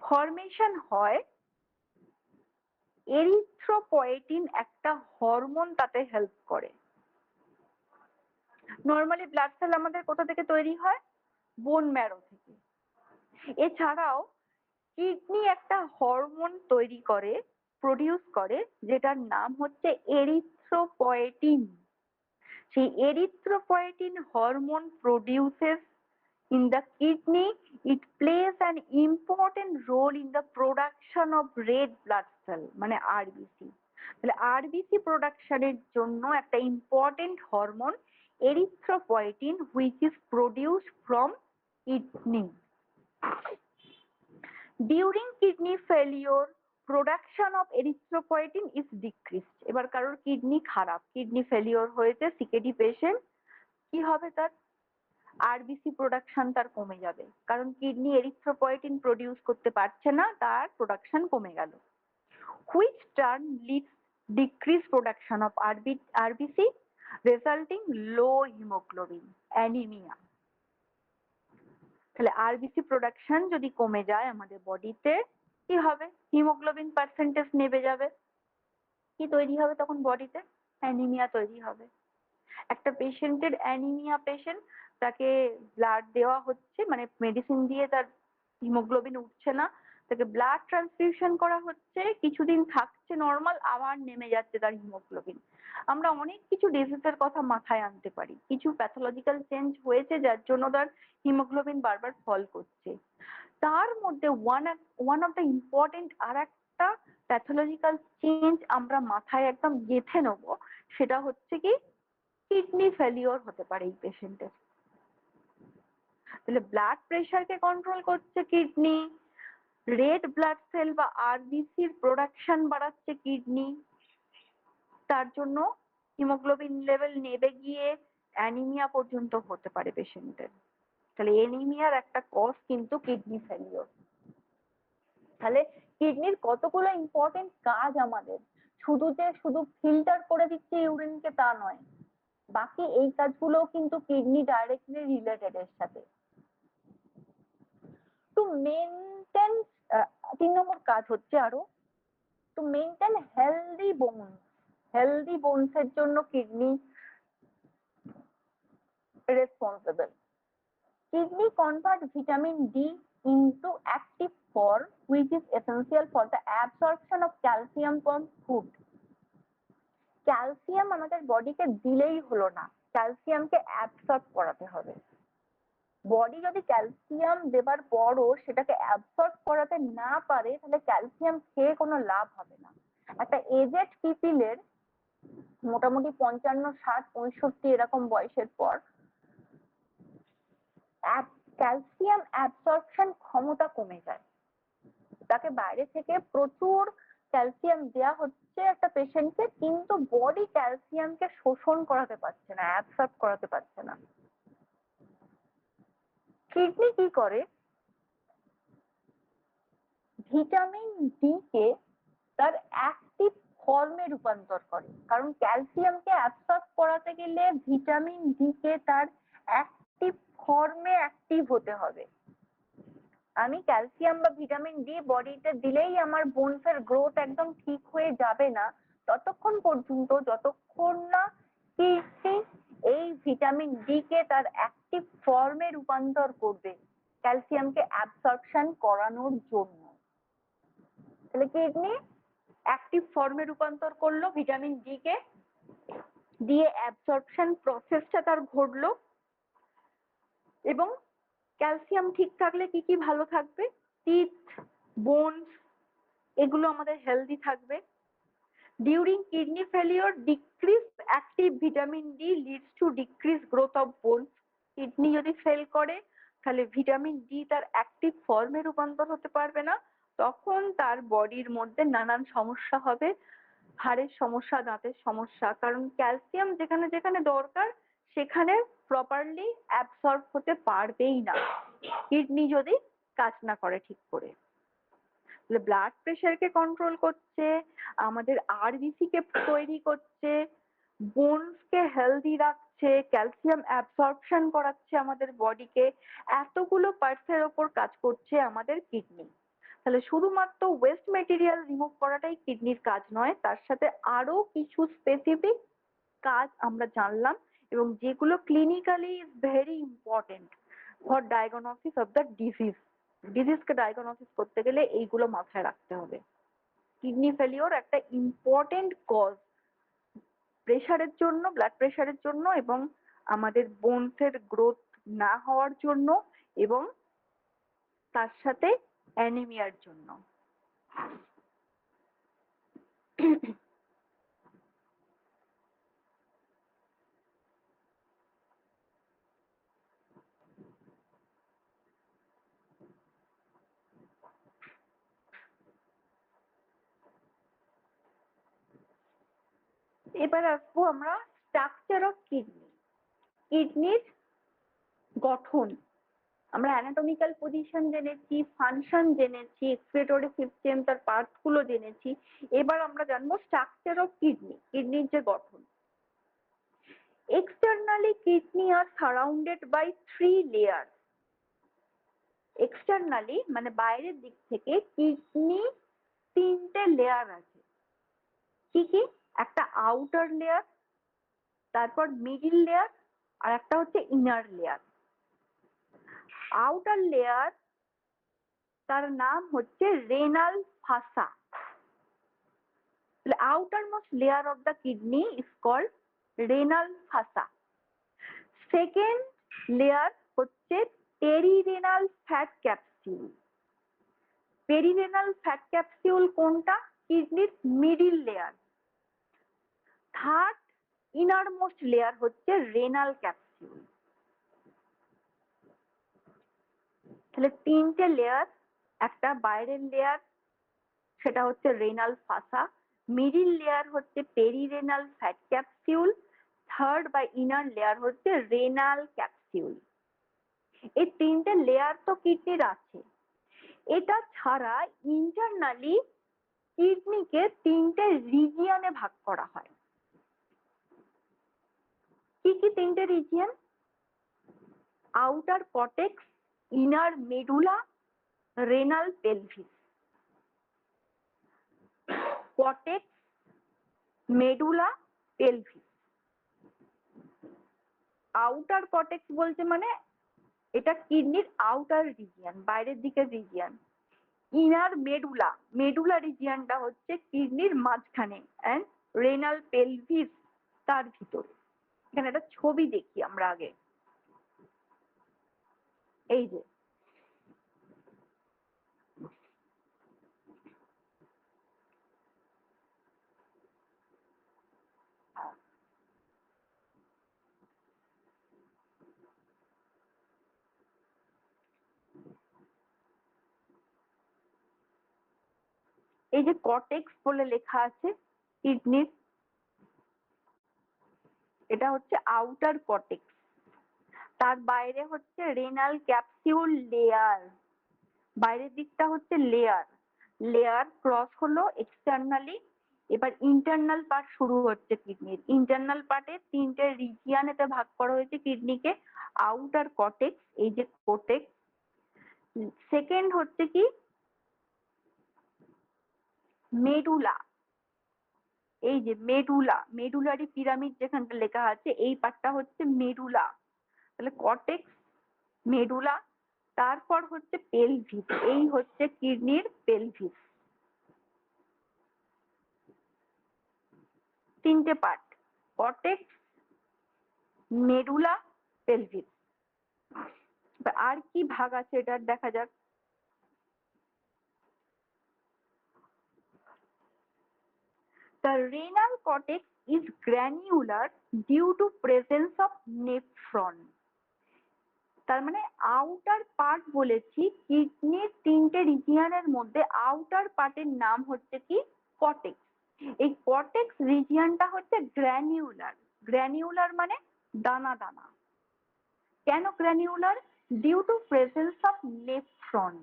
ফরমেশন হয় এরিথ্রোপয়েটিন একটা হরমোন তাতে হেল্প করে। নর্মালি ব্লাড সেল আমাদের কোথা থেকে তৈরি হয়? বোন ম্যারো থেকে। এছাড়াও কিডনি একটা হরমোন তৈরি করে, প্রডিউস করে, যেটার নাম হচ্ছে এরিথ্রোপয়েটিন। সেই erythropoietin hormone produces in the kidney. It plays an important role in the production of red blood cell মানে আরবিসি। তাহলে আরবিসি প্রোডাকশনের জন্য একটা important hormone erythropoietin which is produced from kidney. During kidney failure, production of erythropoietin is decreased. এবার কারোর kidney খারাপ, kidney failure হয়েছে, CKD patient, কি হবে তার? আরবিসি প্রোডাকশন তার কমে যাবে, কারণ কিডনি এরিথ্রোপয়েটিন প্রডিউস করতে পারছে না, তার প্রোডাকশন কমে গেল। Which turn leads decrease production of RBC resulting low haemoglobin, anaemia. তাহলে আরবিসি প্রোডাকশন যদি কমে যায় আমাদের বডিতে, কি হবে? হিমোগ্লোবিন পার্সেন্টেজ নেমে যাবে। কি তৈরি হবে তখন বডিতে? অ্যানিমিয়া তৈরি হবে। একটা পেশেন্টের অ্যানিমিয়া পেশেন্ট, তাকে ব্লাড দেওয়া হচ্ছে, মানে মেডিসিন দিয়ে তার হিমোগ্লোবিন উঠছে না, তাকে ব্লাড ট্রান্সফিউশন করা হচ্ছে, কিছুদিন থাকছে নর্মাল, আবার নেমে যাচ্ছে তার হিমোগ্লোবিন। আমরা অনেক কিছু ডিজিজের কথা মাথায় আনতে পারি, কিছু প্যাথোলজিক্যাল চেঞ্জ হয়েছে যার জন্য তার হিমোগ্লোবিন বারবার ফল করছে। তার মধ্যে ওয়ান অফ দ্য ইম্পর্টেন্ট আর একটা প্যাথোলজিক্যাল চেঞ্জ আমরা মাথায় একদম গেঁথে নেবো, সেটা হচ্ছে কি কিডনি ফেলিওর হতে পারে এই পেশেন্টের। তাহলে ব্লাড প্রেশারকে কন্ট্রোল করছে কিডনি, রেড ব্লাড সেল বা আরবিসির প্রোডাকশন বাড়াচ্ছে কিডনি, তার জন্য হিমোগ্লোবিন লেভেল নেমে গিয়ে অ্যানিমিয়া পর্যন্ত হতে পারে পেশেন্টের। তাহলে অ্যানিমিয়ার একটা কজ কিন্তু কিডনি ফেলিওর। তাহলে কিডনির কতগুলো ইম্পর্টেন্ট কাজ আমাদের, শুধু ফিল্টার করে দিচ্ছে ইউরিনকে তা নয়, বাকি এই কাজগুলো কিন্তু কিডনি ডাইরেক্টলি রিলেটেড এর সাথে। টু মেনটেন, 3 নম্বর কাজ হচ্ছে আরো to maintain healthy bones. Healthy bones এর জন্য kidney responsible. Kidney convert vitamin D into active form, which is essential for the absorption of calcium from food. Calcium আমাদের বডিকে দিলেই হলো না, ক্যালসিয়ামকে অ্যাবসর্ব করাতে হবে। বডি যদি ক্যালসিয়াম দেবার পরও সেটাকে অ্যাবসর্ব করাতে না পারে তাহলে ক্যালসিয়াম খেয়ে কোনো লাভ হবে না। একটা এজেড পিপিলের মোটামুটি 55, 60, 65 এরকম বয়সের পর ক্যালসিয়াম অ্যাবসর্পশন ক্ষমতা কমে যায়। তাকে বাইরে থেকে প্রচুর ক্যালসিয়াম দেওয়া হচ্ছে একটা পেশেন্টকে, কিন্তু বডি ক্যালসিয়ামকে শোষণ করাতে পারছে না, অ্যাবসর্ব করাতে পারছে না। কিডনি কি করে, ভিটামিন ডি কে তার অ্যাক্টিভ ফর্মে রূপান্তর করে। কারণ ক্যালসিয়ামকে অ্যাবসর্ব করাতে গেলে ভিটামিন ডি কে তার অ্যাক্টিভ ফর্মে অ্যাক্টিভ হতে হবে। আমি ক্যালসিয়াম বা ভিটামিন ডি বডিতে দিলেই আমার বোনসের গ্রোথ একদম ঠিক হয়ে যাবে না, ততক্ষণ পর্যন্ত যতক্ষণ না কিডনি এই ভিটামিন ডি কে তার অ্যাক্টিভ ফর্মে রূপান্তর করবে ক্যালসিয়ামকে অ্যাবসর্পশন করানোর জন্য। তাহলে কিডনি অ্যাক্টিভ ফর্মে রূপান্তর করলো ভিটামিন ডি কে, দিয়ে অ্যাবসর্পশন প্রসেসটা তার ঘটলো। এবং ক্যালসিয়াম ঠিক থাকলে কি কি ভালো থাকবে, টিথ, বোনস এগুলো আমাদের হেলদি থাকবে। During kidney failure decrease active vitamin D leads to decrease growth of bones. Kidney যদি ফেল করে তাহলে ভিটামিন ডি তার অ্যাক্টিভ ফর্মে রূপান্তর হতে পারবে না, তখন তার বডির মধ্যে নানান সমস্যা হবে, হাড়ের সমস্যা, দাঁতের সমস্যা। কারণ ক্যালসিয়াম যেখানে যেখানে দরকার সেখানে প্রপারলি অ্যাবসর্ব হতে পারবেই না কিডনি যদি কাজ না করে ঠিক করে। ব্লাড প্রেশারকে কন্ট্রোল করছে, আমাদের আরবিসি কে তৈরি করছে, বোনসকে হেলদি রাখছে, ক্যালসিয়াম অ্যাবসর্পশন করাচ্ছে আমাদের বডিকে, এতগুলো পার্টসের ওপর কাজ করছে আমাদের কিডনি। তাহলে শুধুমাত্র ওয়েস্ট মেটেরিয়াল রিমুভ করাটাই কিডনির কাজ নয়, তার সাথে আরো কিছু স্পেসিফিক কাজ আমরা জানলাম, এবং যেগুলো clinically is very important for diagnosis of the disease. ডিজিজকে ডায়াগনোসিস করতে গেলে এইগুলো মাথায় রাখতে হবে। কিডনি ফেলিওর একটা ইম্পর্টেন্ট কজ প্রেশারের জন্য, ব্লাড প্রেশারের জন্য, এবং আমাদের বোনসের গ্রোথ না হওয়ার জন্য, এবং তার সাথে অ্যানিমিয়ার জন্য। এবার আসবো আমরা স্ট্রাকচার অফ কিডনি। কিডনির গঠন আমরা অ্যানাটমিক্যাল পজিশন জেনেছি, ফাংশন জেনেছি, এক্সক্রিটরি সিস্টেম তার পার্টস গুলো জেনেছি। এবার আমরা জানবো স্ট্রাকচার অফ কিডনি, কিডনির যে গঠন। Externally kidney are surrounded by 3 layer. Externally মানে বাইরের দিক থেকে কিডনি 3টে লেয়ার আছে। কি কি? একটা আউটার লেয়ার, তারপর মিডল লেয়ার, আর একটা হচ্ছে ইনার লেয়ার। আউটার লেয়ার তার নাম হচ্ছে renal ফাসা। The outermost layer of the kidney is called renal fossa. Second layer হচ্ছে perirenal fat capsule. Perirenal fat capsule কোনটা? কিডনির middle layer. Third innermost layer হচ্ছে রেনাল ক্যাপসিউল। তাহলে 3টে লেয়ার, একটা বাইরের লেয়ার সেটা হচ্ছে রেনাল ফাসা, মিডল লেয়ার হচ্ছে পেরিরেনাল ফ্যাট ক্যাপসিউল, থার্ড বা ইনার লেয়ার হচ্ছে রেনাল ক্যাপসিউল। এই 3টে লেয়ার তো কিডনির আছে। এটা ছাড়া ইন্টারনালি কিডনিকে 3টে রিজিয়নে ভাগ করা হয়। কি কি 3টে region? Outer cortex, inner medulla, renal pelvis. Cortex, medulla, pelvis. Outer cortex বলতে মানে এটা কিডনির আউটার রিজিয়ন, বাইরের দিকের রিজিয়ন। ইনার মেডুলা, মেডুলা রিজিয়নটা হচ্ছে কিডনির মাঝখানে, অ্যান্ড রেনাল পেলভিস তার ভিতরে। এখানে একটা ছবি দেখি আমরা আগে, এই যে এই যে কর্টেক্স বলে লেখা আছে কিডনির, এটা হচ্ছে আউটার কর্টেক্স। তার বাইরে হচ্ছে রেনাল ক্যাপসিউল লেয়ার, বাইরের দিকটা হচ্ছে লেয়ার, লেয়ার ক্রস হলো এক্সটার্নালি। এবার ইন্টারনাল পার্ট শুরু হচ্ছে কিডনির। ইন্টারনাল পার্টে তিনটে রিজিয়নেতে ভাগ করা হয়েছে কিডনিকে। আউটার কর্টেক্স, এই যে কর্টেক্স। সেকেন্ড হচ্ছে কি মেডুলা, এই যে মেডুলা, মেডুলারি পিরামিড যেখানটা লেখা আছে এই পার্টটা হচ্ছে মেডুলা। তাহলে কর্টেক্স, মেডুলা, তারপর হচ্ছে পেলভিস, এই হচ্ছে কিডনির পেলভিস। তিনটে পার্ট, কর্টেক্স, মেডুলা, পেলভিস। আর কি ভাগ আছে এটার দেখা যাক। The renal cortex is granular due to presence of nephron. তার মানে আউটার পার্ট বলেছি, কিডনির তিনটে রিজিয়নের মধ্যে আউটার পার্টের নাম হচ্ছে কি কর্টেক্স। এই কর্টেক্স রিজিয়নটা হচ্ছে গ্র্যানিউলার। গ্র্যানিউলার মানে দানা দানা। কেন granular? Due to presence of nephron.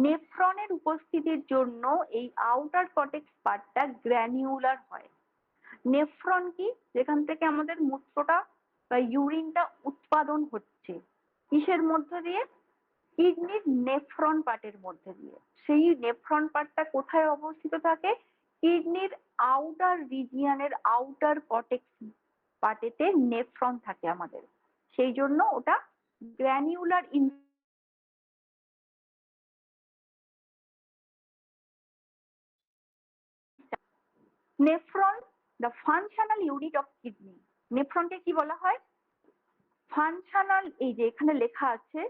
নেফ্রনের উপস্থিতির জন্য এই আউটার কর্টেক্স পার্টটা গ্র্যানিউলার হয়। নেফ্রন কি? যেখান থেকে আমাদের মূত্রটা বা ইউরিনটা উৎপাদন হচ্ছে, কিসের মধ্যে দিয়ে? কিডনির নেফ্রন পার্টের মধ্যে দিয়ে। সেই নেফ্রন পার্টটা কোথায় অবস্থিত থাকে? কিডনির আউটার রিজিয়নের আউটার কর্টেক্স পার্টেতে নেফ্রন থাকে আমাদের, সেই জন্য ওটা গ্র্যানিউলার। Nephron the functional unit of kidney. নেফ্রনকে কি বলা হয়? ফাংশনাল, এই যে এখানে লেখা আছে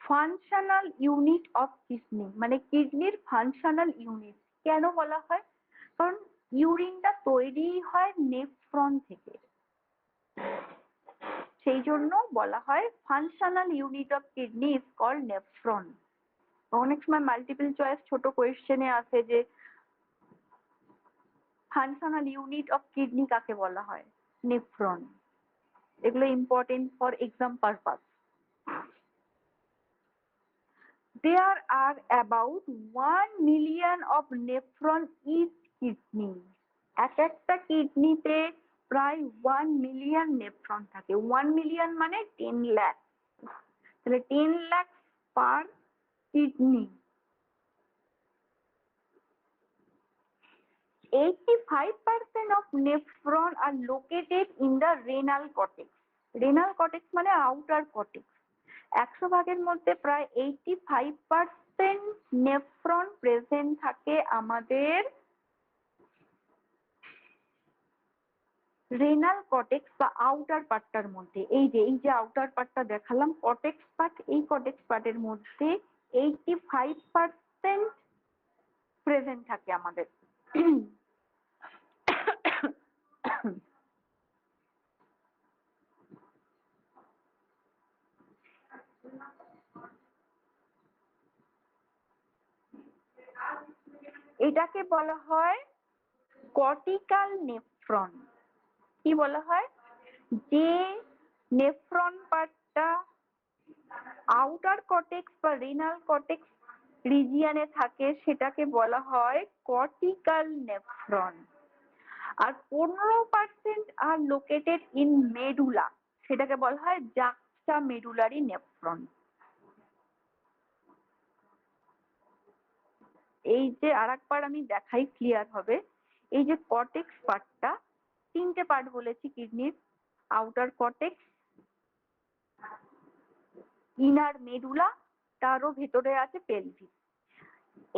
ফাংশনাল ইউনিট অফ কিডনি, মানে কিডনির ফাংশনাল ইউনিট। কেন বলা হয়? কারণ ইউরিনটা তৈরি হয় নেফ্রন থেকে, সেই জন্য বলা হয় functional unit of kidney is called nephron. অনেক সময় মাল্টিপল চয়েস ছোট কোয়েশ্চেনে আসে যে ফাংশনাল ইউনিট অফ কিডনি কাকে বলা হয়? নেফ্রন। এগুলো important for exam purpose. There are about 1 million of nephron each kidney. এক একটা কিডনিতে প্রায় 1 মিলিয়ন নেফ্রন থাকে। 1 মিলিয়ন মানে 10 লাখ। তাহলে 10 লাখ পার kidney. 85% of nephron are located in the renal cortex. renal cortex মানে আউটার কর্টেক্স। 100 ভাগের মধ্যে প্রায় 85% নেফ্রন প্রেজেন্ট থাকে আমাদের রেনাল কর্টেক্স বা আউটার পার্টটার মধ্যে। এই যে আউটার পার্টটা দেখালাম কর্টেক্স পার্ট, এই কর্টেক্স পার্টের মধ্যে 85% প্রেজেন্ট থাকে আমাদের। এটাকে বলা হয় কর্টিক্যাল নেফ্রন। কি বলা হয়? যে নেফ্রন পার্টটা আউটার কর্টেক্স বা রেনাল কর্টেক্স রিজিয়নে থাকে সেটাকে বলা হয় কর্টিক্যাল নেফ্রন। আর 15% আর লোকেটেড ইন মেডুলা, সেটাকে বলা হয় জাক্সটা মেডুলারি নেফ্রন। এই যে আরেকবার আমি দেখাই ক্লিয়ার হবে। এই যে কর্টেক্স পার্টটা, তিনটে পার্ট বলেছি কিডনির, আউটার কর্টেক্স, ইনার মেডুলা, তারও ভেতরে আছে পেলভিস।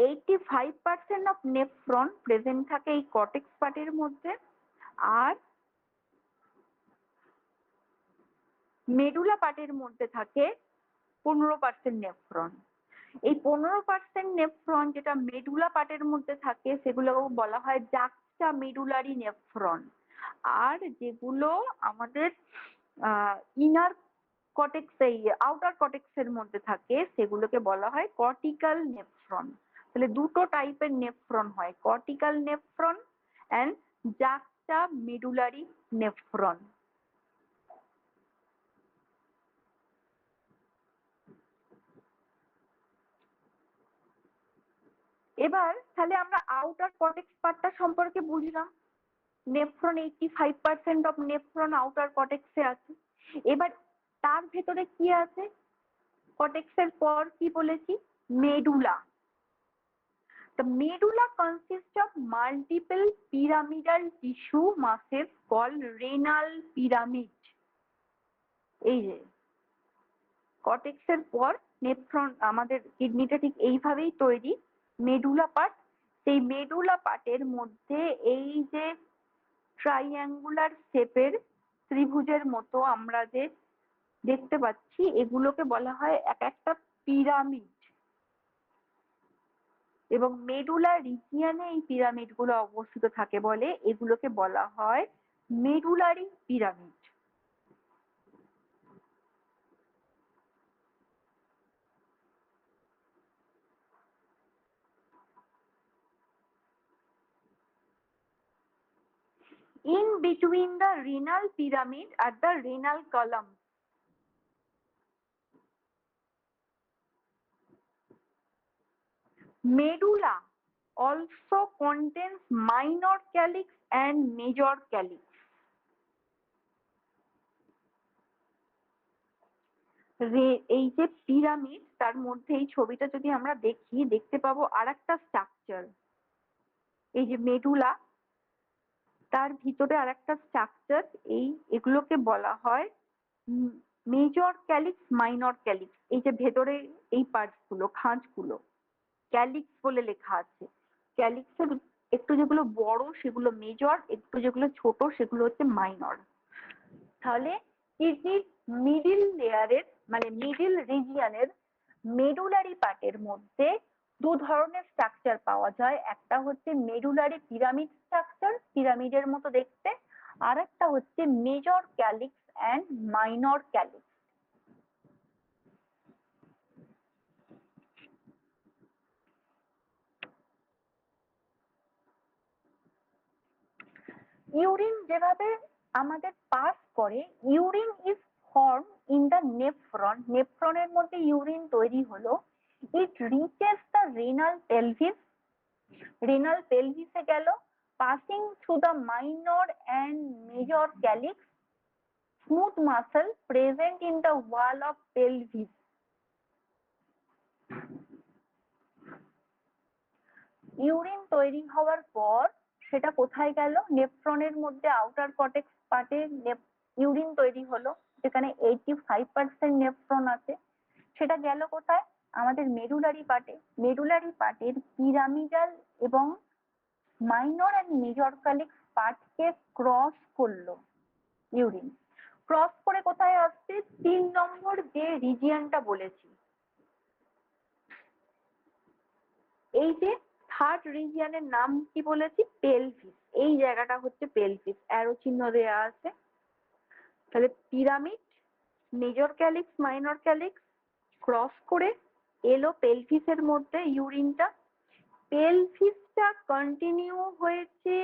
85% অফ নেফ্রন প্রেজেন্ট থাকে এই কর্টেক্স পার্টের মধ্যে, আর মেডুলা পার্টের মধ্যে থাকে 15% নেফ্রন। এই 15% নেফ্রন যেটা মেডুলা পার্টের মধ্যে থাকে সেগুলো বলা হয় জাক্সটা মেডুলারি নেফ্রন। আর যেগুলো আমাদের ইনার কর্টেক্স, এই আউটার কর্টেক্স এর মধ্যে থাকে সেগুলোকে বলা হয় কর্টিক্যাল নেফ্রন। তাহলে দুটো টাইপের নেফ্রন হয়, cortical nephron and juxtamedullary nephron. এবার তাহলে আমরা আউটার কর্টেক্স পার্টটা সম্পর্কে বুঝলাম। নেফ্রন 85% অফ নেফ্রন আউটার কর্টেক্সে আছে। এবার তার ভেতরে কি আছে? কর্টেক্সের পর কি বলেছি? Medulla. The medulla consists of multiple pyramidal tissue masses called renal pyramid. এই যে কর্টেক্সের পর নেফ্রন, আমাদের কিডনিটা ঠিক এইভাবেই তৈরি, মেডুলা পার্ট। সেই মেডুলা পার্টের মধ্যে এই যে ট্রাইঅ্যাঙ্গুলার শেপের ত্রিভুজের মতো আমরা যে দেখতে পাচ্ছি, এগুলোকে বলা হয় এক একটা পিরামিড। এবং মেডুলার রিজিয়নে এই পিরামিড গুলো অবস্থিত থাকে বলে এগুলোকে বলা হয় medullary pyramid. In between the renal pyramid are the renal columns. Medulla also contains minor calyx and major calyx. এই যে পিরামিড, তার মধ্যে এই ছবিটা যদি আমরা দেখি দেখতে পাবো আর একটা স্ট্রাকচার। এই যে মেডুলা, তার ভিতরে আর একটা স্ট্রাকচার, এগুলোকে বলা হয় মেজর ক্যালিক্স, মাইনর ক্যালিক্স। এই যে ভেতরে এই পার্টস গুলো, খাঁজগুলো ক্যালিক্স বলে লেখা আছে। ক্যালিক্সের একটু যেগুলো বড় সেগুলো মেজর, একটু যেগুলো ছোট সেগুলো হচ্ছে মাইনর। তাহলে কিডনির মিডিল লেয়ারের মানে মিডিল রিজিয়নের মেডুলারি পার্টের মধ্যে দু ধরনের স্ট্রাকচার পাওয়া যায়। একটা হচ্ছে মেডুলারি পিরামিড স্ট্রাকচার, পিরামিডের মতো দেখতে, আর একটা হচ্ছে major calyx and minor calyx. Urine যেভাবে আমাদের পাস করে, urine is form in the nephron. নেফ্রনের মধ্যে ইউরিন তৈরি হলো। It reaches the renal pelvis, renal পেলভিসে গেল, passing through the minor and major calyx, smooth muscle present in the wall of pelvis. Urine তৈরি হওয়ার পর সেটা কোথায় গেল? নেফ্রনের মধ্যে আউটার কর্টেক্স পার্টে ইউরিন তৈরি হলো, যেখানে 85% নেফ্রন আছে। সেটা গেল কোথায়? আমাদের মেডুলারি পার্টে। মেডুলারি পার্টের পিরামিডাল এবং মাইনর অ্যান্ড মেজর ক্যালিক্স পার্টকে ক্রস করলো ইউরিন। ক্রস করে কোথায় আসছে? 3 নম্বর যে রিজিয়নটা বলেছি, এই যে থার্ড রিজিয়নের নাম কি বলেছি? পেলভিস। এই জায়গাটা হচ্ছে পেলভিস, অ্যারো চিহ্ন দেয়া আছে। তাহলে pyramid, major calyx, minor calyx cross করে এলো পেলভিসের মধ্যে ইউরিনটা। পেলভিসটা কন্টিনিউ হয়েছে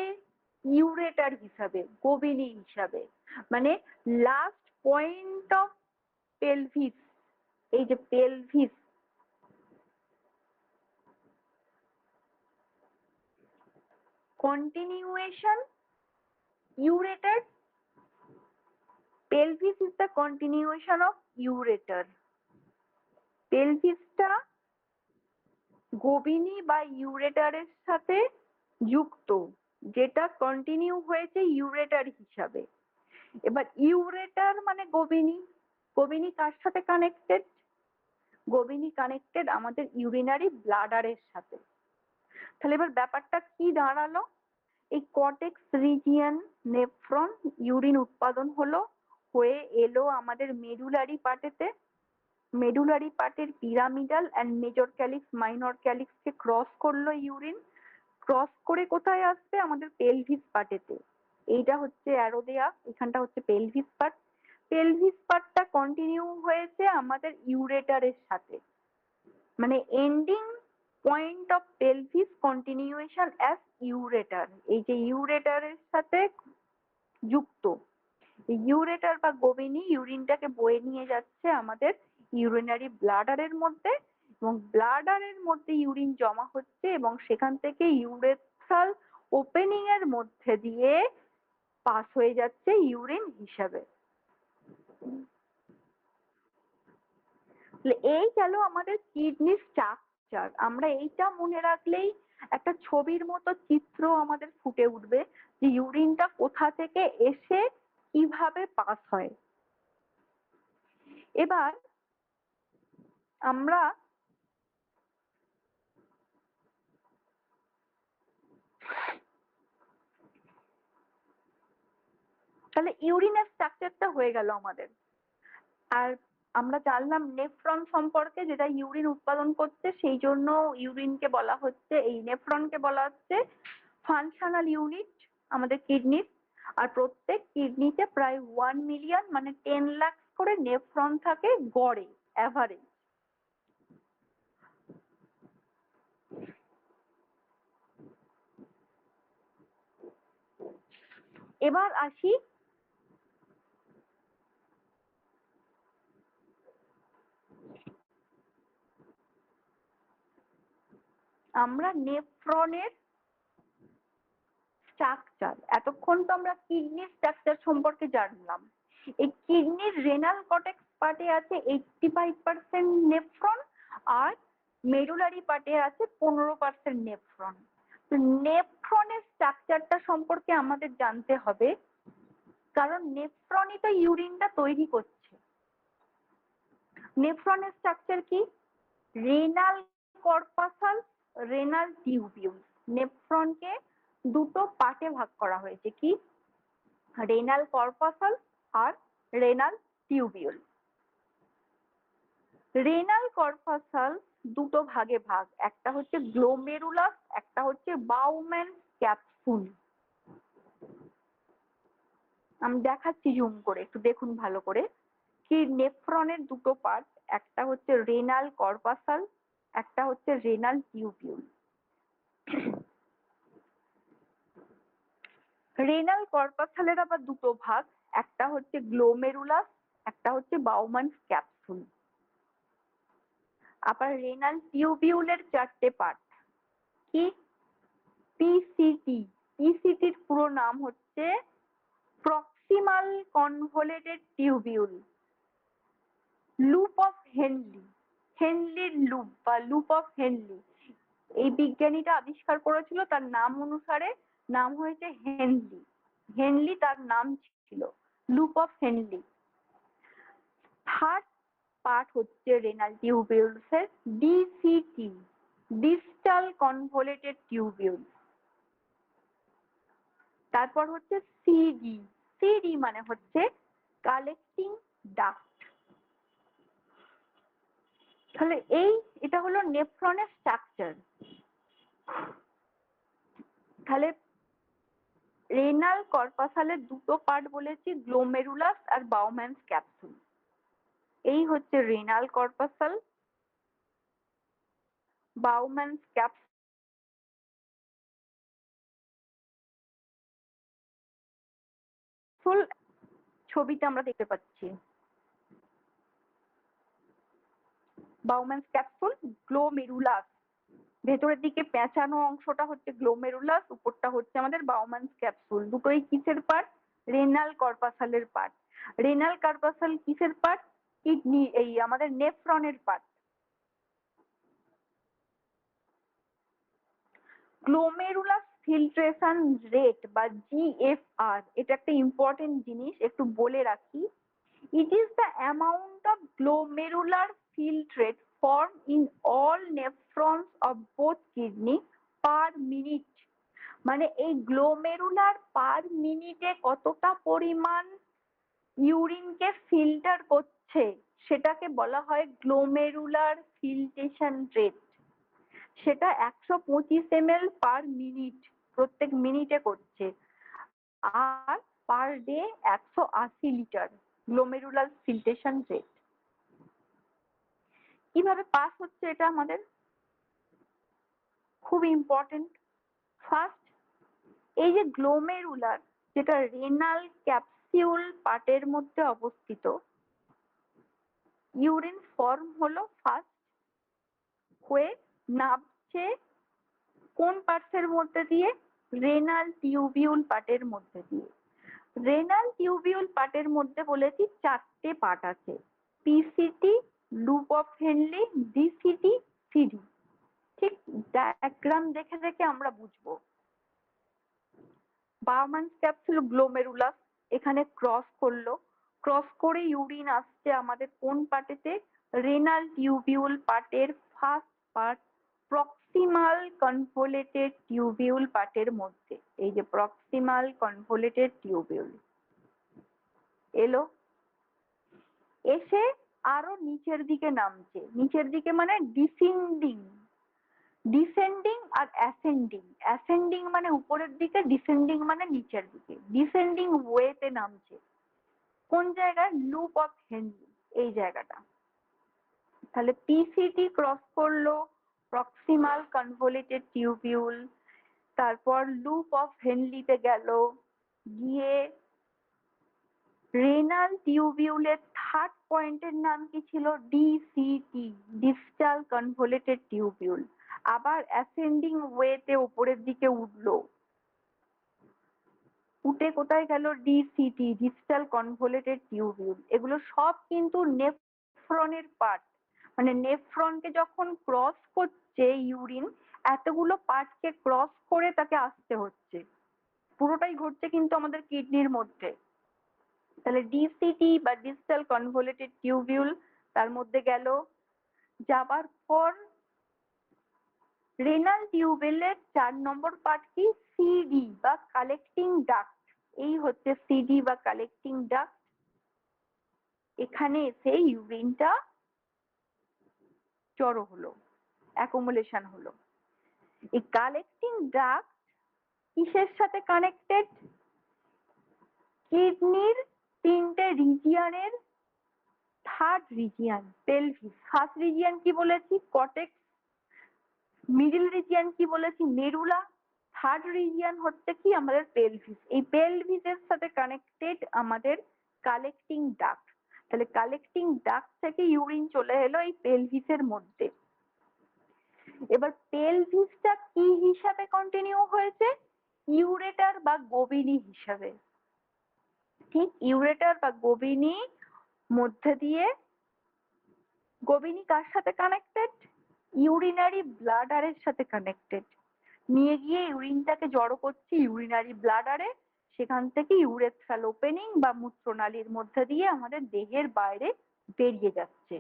ইউরেটার হিসাবে, গোবিনি হিসাবে, মানে লাস্ট পয়েন্ট অফ পেলভিস। এই যে pelvis, continuation ureter, pelvis is the continuation of ureter। পেলভিসটা গোবিনি বা ইউরেটারের সাথে যুক্ত, যেটা কন্টিনিউ হয়েছে ইউরেটার হিসাবে। এবার ইউরেটার মানে গোবিনি, গোবিনি কার সাথে কানেক্টেড? গোবিনী কানেক্টেড আমাদের ইউরিনারি ব্লাডারের সাথে। তাহলে এবার ব্যাপারটা কি দাঁড়ালো, এই কর্টেক্স রিজিয়ন নেফ্রন ইউরিন উৎপাদন হলো, হয়ে এলো আমাদের মেডুলারি পার্টেতে, মেডুলারি পার্টের pyramidal and major calyx minor calyx K cross করলো ইউরিন, ক্রস করে কোথায় আসবে আমাদের পেলভিস পার্টেতে। এইটা হচ্ছে অ্যারো দেয়া, এখানটা হচ্ছে পেলভিস পার্ট। পেলভিস পার্টটা কন্টিনিউ হয়েছে আমাদের ইউরেটারের সাথে, মানে ending point of pelvis continuation as ureter, এই যে ইউরেটারের সাথে যুক্ত। ইউরেটার বা গোবিনী ইউরিনটাকে বয়ে নিয়ে যাচ্ছে আমাদের ইউরিনারি ব্লাডারের মধ্যে, এবং ব্লাডারের মধ্যে ইউরিন জমা হচ্ছে এবং সেখান থেকে ইউরেথ্রাল ওপেনিং এর মধ্যে দিয়ে পাস হয়ে যাচ্ছে ইউরিন হিসাবে। এই গেল আমাদের কিডনি স্ট্রাকচার। আমরা এইটা মনে রাখলেই একটা ছবির মতো চিত্র আমাদের ফুটে উঠবে যে ইউরিনটা কোথা থেকে এসে কিভাবে পাস হয়। এবার আমরা তাহলে ইউরিনের স্ট্রাকচারটা হয়ে গেল আমাদের। আর আমরা জানলাম নেফ্রন সম্পর্কে, যেটা ইউরিন উৎপাদন করছে, সেই জন্য ইউরিনকে বলা হচ্ছে, এই নেফ্রনকে বলা হচ্ছে ফাংশনাল ইউনিট আমাদের কিডনির। আর প্রত্যেক কিডনিতে প্রায় 1 মিলিয়ন মানে 10 লাখ করে নেফ্রন থাকে গড়ে, অ্যাভারেজ। এবার আসি আমরা নেফ্রনের স্ট্রাকচার। এতক্ষণ তো আমরা কিডনির স্ট্রাকচার সম্পর্কে জানলাম। এই কিডনির রেনাল কর্টেক্স পার্টে আছে 85% নেফ্রন, আর মেডুলারি পার্টে আছে 15% নেফ্রন। তো নেফ্রনের স্ট্রাকচারটা সম্পর্কে আমাদের জানতে হবে, কারণ নেফ্রনই তো ইউরিনটা তৈরি করছে। নেফ্রনের স্ট্রাকচার কি? Renal corpuscle, renal tubule. নেফ্রনকে দুটো পার্টে ভাগ করা হয়েছে, কি? রেনাল কর্পাসাল আর রেনাল টিউবিউল। রেনাল কর্পাসাল দুটো ভাগে ভাগ, একটা হচ্ছে গ্লোমেরুলাস, একটা হচ্ছে বাউম্যান ক্যাপসুল। আমি দেখাচ্ছি জুম করে, একটু দেখুন ভালো করে। কি নেফ্রনের দুটো পার্ট, একটা হচ্ছে রেনাল কর্পাসাল, একটা হচ্ছে রেনাল টিউবিউল। রেনাল কর্পাসালের আবার দুটো ভাগ, একটা হচ্ছে গ্লোমেরুলাস, একটা হচ্ছে বাউম্যানস ক্যাপসুল। আবার রেনাল টিউবিউলের 4টে পার্ট, কি? পিসিটি। পিসিটির পুরো নাম হচ্ছে proximal convoluted tubule, loop of Henle, হেনলির লুপ বা লুপ অফ হেনলি। এই বিজ্ঞানীটা আবিষ্কার করেছিল, তার নাম অনুসারে নাম হয়েছে হেনলি। হেনলি তার নাম ছিল, loop of Henley. Third part হচ্ছে রেনাল টিউবিউলস এর ডিসিটি, ডিস্টাল কনভোলেটেড টিউবিউল। তারপর হচ্ছে সিডি, সিডি মানে হচ্ছে কালেক্টিং ডাক্ট। তাহলে এটা হলো নেফ্রনের স্ট্রাকচার। তাহলে রেনাল কর্পাসালের দুটো পার্ট বলেছি, গ্লোমেরুলাস আর বাউম্যানস ক্যাপসুল। এই হচ্ছে রেনাল কর্পাসাল, বাউম্যানস ক্যাপসুল, ছবিতে আমরা দেখতে পাচ্ছি। বাউম্যানস ক্যাপসুল, গ্লোমেরুলাস, ভেতরের দিকে পেঁচানো অংশটা হচ্ছে গ্লোমেরুলাস, উপরটা হচ্ছে আমাদের বাউম্যানস ক্যাপসুল। দুটোই কিসের পার্ট? রেনাল কর্পাসালের পার্ট। রেনাল কর্পাসাল কিসের পার্ট? কিডনি, এই আমাদের নেফ্রনের পার্ট। গ্লোমেরুলাস ফিল্ট্রেশন রেট বা জিএফআর, এটা একটা ইম্পর্টেন্ট জিনিস, একটু বলে রাখি। It is the amount of glomerular filtrate form in all nephrons of both kidney per minute। মানে এই গ্লোমেরুলার পার মিনিটে কতটা পরিমাণ ইউরিনকে ফিল্টার করছে সেটাকে বলা হয় গ্লোমেরুলার ফিল্ট্রেশন রেট। সেটা 125 ml পার মিনিট, প্রত্যেক মিনিটে করছে। আর per day 180 litre glomerular filtration rate. কিভাবে পাস হচ্ছে এটা আমাদের খুব ইম্পর্টেন্ট। ফার্স্ট, এই যে গ্লোমেরুলার যেটা রেনাল ক্যাপসিউল পার্টের মধ্যে অবস্থিত, ইউরিন ফর্ম হলো ফার্স্ট হয়ে নামছে কোন পার্টসের মধ্যে দিয়ে? রেনাল টিউবিউল পার্টের মধ্যে দিয়ে। রেনাল টিউবিউল পার্টের মধ্যে বলেছি 4টে পার্ট আছে, PCT, loop of Henley, ডিসিটি, CD. ঠিক ডায়াগ্রাম দেখে দেখে আমরা বুঝবো। বাউম্যানস ক্যাপসুল গ্লোমেরুলাস এখানে ক্রস করলো, ক্রস করে ইউরিন আসছে আমাদের কোন পার্টেতে? রেনাল টিউবিউল পার্টের first part proximal convoluted tubule পার্টের মধ্যে। এই যে প্রক্সিমাল কনভোলেটেড টিউবিউল এলো, এসে আরো নিচের দিকে নামছে। নিচের দিকে মানে ডিসেন্ডিং, ডিসেন্ডিং আর অ্যাসেন্ডিং। অ্যাসেন্ডিং মানে উপরের দিকে, ডিসেন্ডিং মানে নিচের দিকে। ডিসেন্ডিং ওয়েতে নামছে কোন জায়গায়? লুপ অফ হেনলি, এই জায়গাটা। তাহলে পিসিটি ক্রস করলো প্রক্সিমাল কনভোলেটেড টিউবিউল, তারপর লুপ অফ হেনলিতে গেল, গিয়ে রেনাল টিউবিউলের থার্ড পয়েন্টের নাম কি ছিল? ডিসিটি, ডিস্টাল কনভোলেটেড টিউবিউল। আবার অ্যাসেন্ডিং ওয়েতে উপরের দিকে উঠলো, উঠে কোথায় গেল? ডিসিটি, ডিস্টাল কনভোলেটেড টিউবিউল। এগুলো সব কিন্তু নেফ্রনের পার্ট। মানে নেফ্রনকে যখন ক্রস করছে ইউরিন, এতগুলো পার্টকে ক্রস করে তাকে আসতে হচ্ছে। পুরোটাই ঘটছে কিন্তু আমাদের কিডনির মধ্যে। তাহলে ডিসিটি বা ডিস্টাল কনভোলেটেড টিউবিউল তার মধ্যে গেল, যাবার পর রেনাল টিউবিউলের 4 নম্বর পার্ট কি? সিডি বা কালেক্টিং ডাক্ট। এই হচ্ছে সিডি বা কালেক্টিং ডাক্ট। এখানে এসে ইউরিনটা জড়ো হলো, অ্যাকুমুলেশন হলো। এই কালেক্টিং ডাক্ট কিসের সাথে কানেক্টেড? কিডনির 3টে রিজিয়নের third region pelvis. First region কি বলেছি? কর্টেক্স। মিডল রিজিয়ন কি বলেছি? মেরুলা। থার্ড রিজিয়ন হচ্ছে কি? আমাদের পেলভিস। এই পেলভিসের সাথে কানেক্টেড আমাদের কালেক্টিং ডাক্ট। তাহলে কালেক্টিং ডাক্ট থেকে ইউরিন চলে এলো এই পেলভিসের মধ্যে। এবার পেলভিসটা কি হিসাবে কন্টিনিউ হয়েছে? ইউরেটার বা গোবিনী হিসাবে। ঠিক ইউরেটার বা গোবিনী মধ্যে দিয়ে, গোবিনী কার সাথে কানেক্টেড? ইউরিনারি ব্লাডারের সাথে কানেক্টেড। নিয়ে গিয়ে ইউরিনটাকে জড়ো করছে ইউরিনারি ব্লাডারে, সেখান থেকে ইউরেথ্রাল ওপেনিং বা মূত্রনালীর মধ্যে দিয়ে আমাদের দেহের বাইরে বেরিয়ে যাচ্ছে।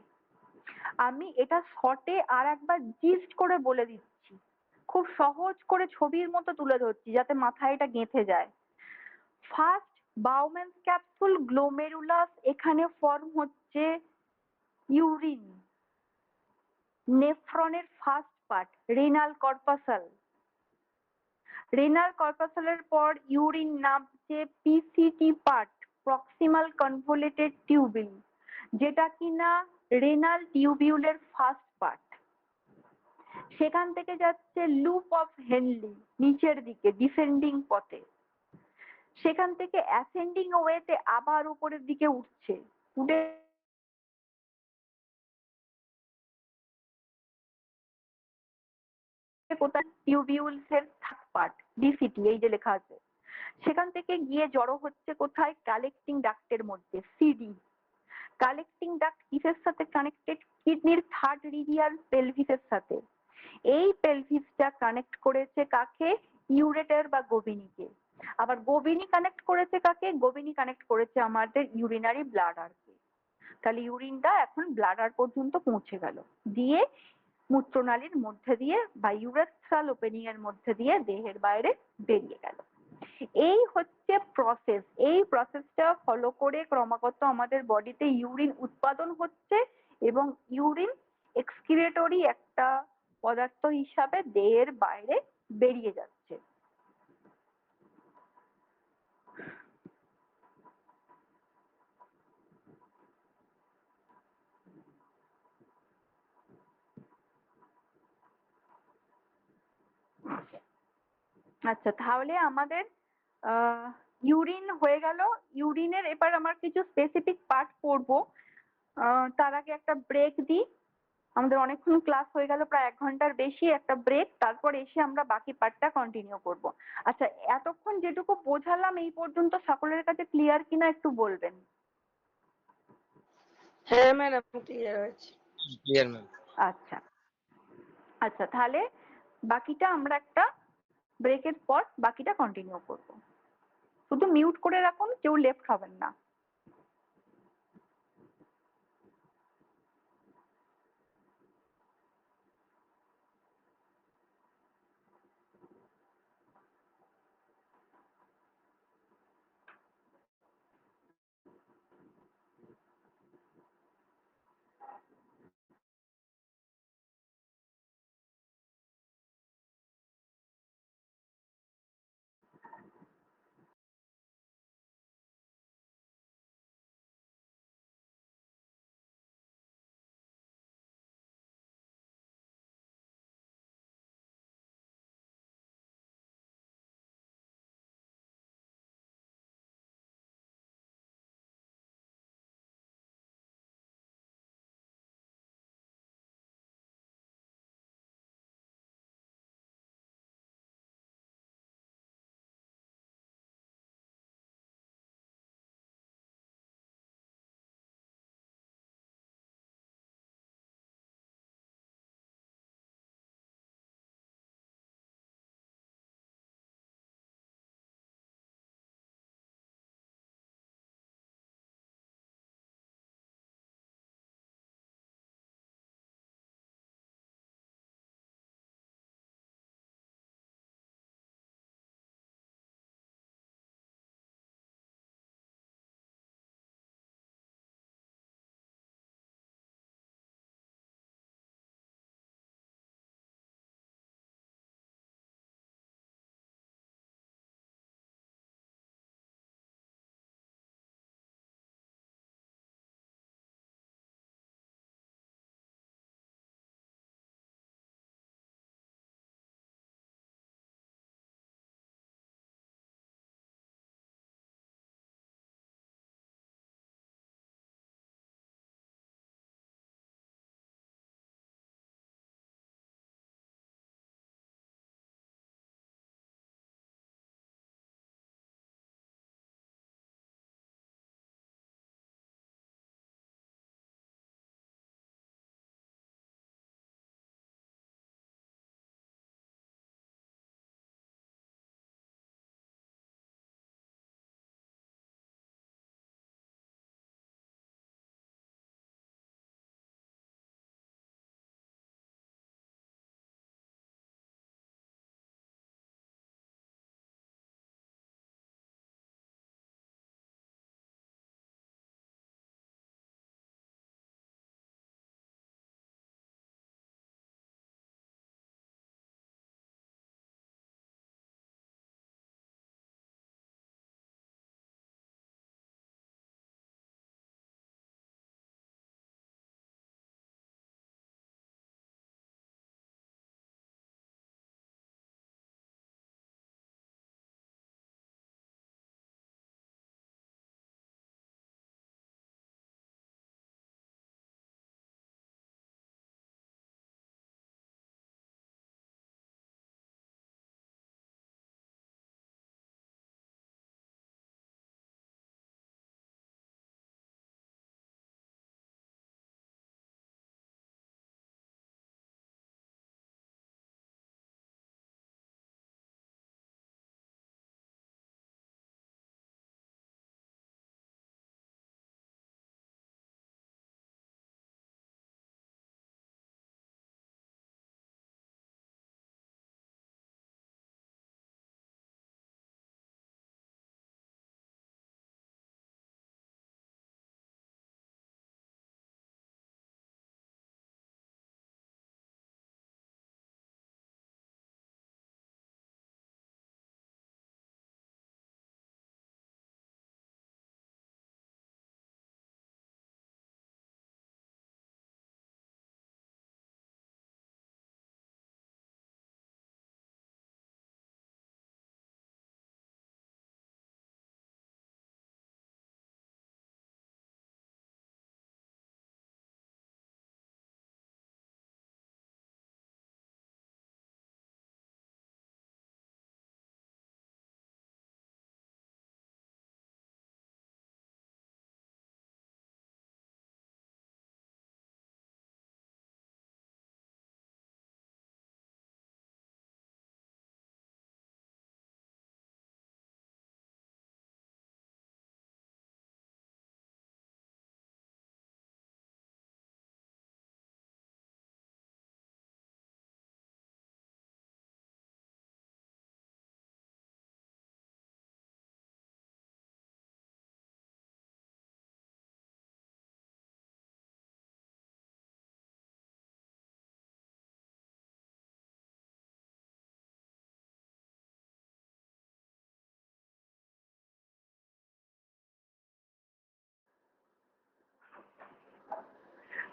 আমি এটা শর্টে আর একবার জিস্ট করে বলে দিচ্ছি, খুব সহজ করে ছবির মতো তুলে ধরছি যাতে মাথায় এটা গেঁথে যায়। ফার্স্ট বাউম্যানস ক্যাপসুল গ্লোমেরুলাস, এখানে ফর্ম হচ্ছে ইউরিন। নেফ্রনের first part renal corpuscle. Renal কর্পাসালের পর ইউরিন নামছে PCT part proximal convoluted tubule, যেটা কিনা রেনাল টিউবিউলের ফার্স্ট পার্ট। সেখান থেকে যাচ্ছে লুপ অফ হেনলি নিচের দিকে ডিসেন্ডিং পথে। সেখান থেকে অ্যাসেন্ডিং ওয়েতে আবার উপরের দিকে উঠছে, উঠে কোথায়? টিউবিউলসের থার্ড পার্ট ডিসিটি, এই যে লেখা আছে। সেখান থেকে গিয়ে জড়ো হচ্ছে কোথায়? কালেক্টিং ডাক্টের মধ্যে, সিডি। কালেক্টিং ডাক্ট কিসের সাথে কানেক্টেড? কিডনির থার্ড রিজিয়ন পেলভিসের সাথে। এই পেলভিসটা কানেক্ট করেছে কাকে? ইউরেটার বা গোবিনীকে। আবার গোবিনী কানেক্ট করেছে কাকে? গোবিনী কানেক্ট করেছে আমাদের ইউরিনারি ব্লাডারকে। তাহলে ইউরিনটা এখন ব্লাডার পর্যন্ত পৌঁছে গেল, দিয়ে মূত্রনালীর মধ্যে দিয়ে বা ইউরেথ্রাল ওপেনিং এর মধ্যে দিয়ে দেহের বাইরে বেরিয়ে গেল। এই হচ্ছে প্রসেস। এই প্রসেসটা ফলো করে ক্রমাগত আমাদের বডিতে ইউরিন উৎপাদন হচ্ছে এবং ইউরিন এক্সক্রিয়েটরি একটা পদার্থ হিসাবে দেহের বাইরে বেরিয়ে যাচ্ছে। আচ্ছা, তাহলে আমাদের ইউরিন হয়ে গেল। ইউরিনের এবার আমার কিছু স্পেসিফিক পার্ট পড়বো। তার আগে একটা ব্রেক দিই। আমাদের অনেকক্ষণ ক্লাস হয়ে গেল, প্রায় 1 ঘন্টার বেশি। একটা ব্রেক, তারপর এসে আমরা বাকি পার্টটা কন্টিনিউ করব। আচ্ছা, এতক্ষণ যেটুকু বোঝালাম এই পর্যন্ত সকলের কাছে ক্লিয়ার কিনা একটু বলবেন। হ্যাঁ ম্যাডাম, ক্লিয়ার হয়েছে। Clear ma'am. আচ্ছা আচ্ছা, তাহলে বাকিটা আমরা একটা ব্রেকের পর বাকিটা কন্টিনিউ করব। শুধু মিউট করে রাখুন, কেউ লেফট হবেন না।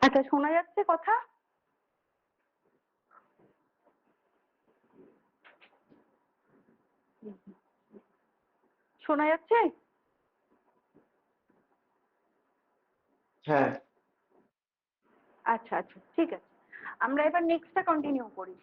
আচ্ছা, শোনা যাচ্ছে কথা? শোনা যাচ্ছে? হ্যাঁ। আচ্ছা আচ্ছা, ঠিক আছে। আমরা এবার নেক্সটটা কন্টিনিউ করি।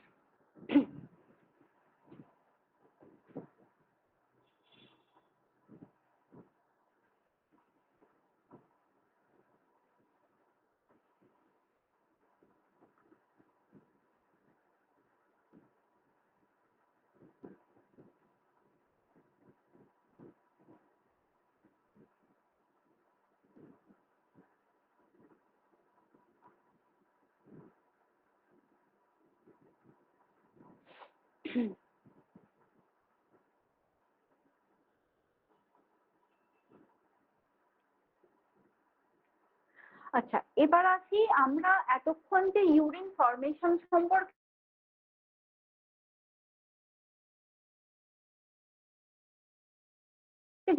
আচ্ছা, এবার আসি আমরা এতক্ষণ যে ইউরিন ফর্মেশন সম্পর্কে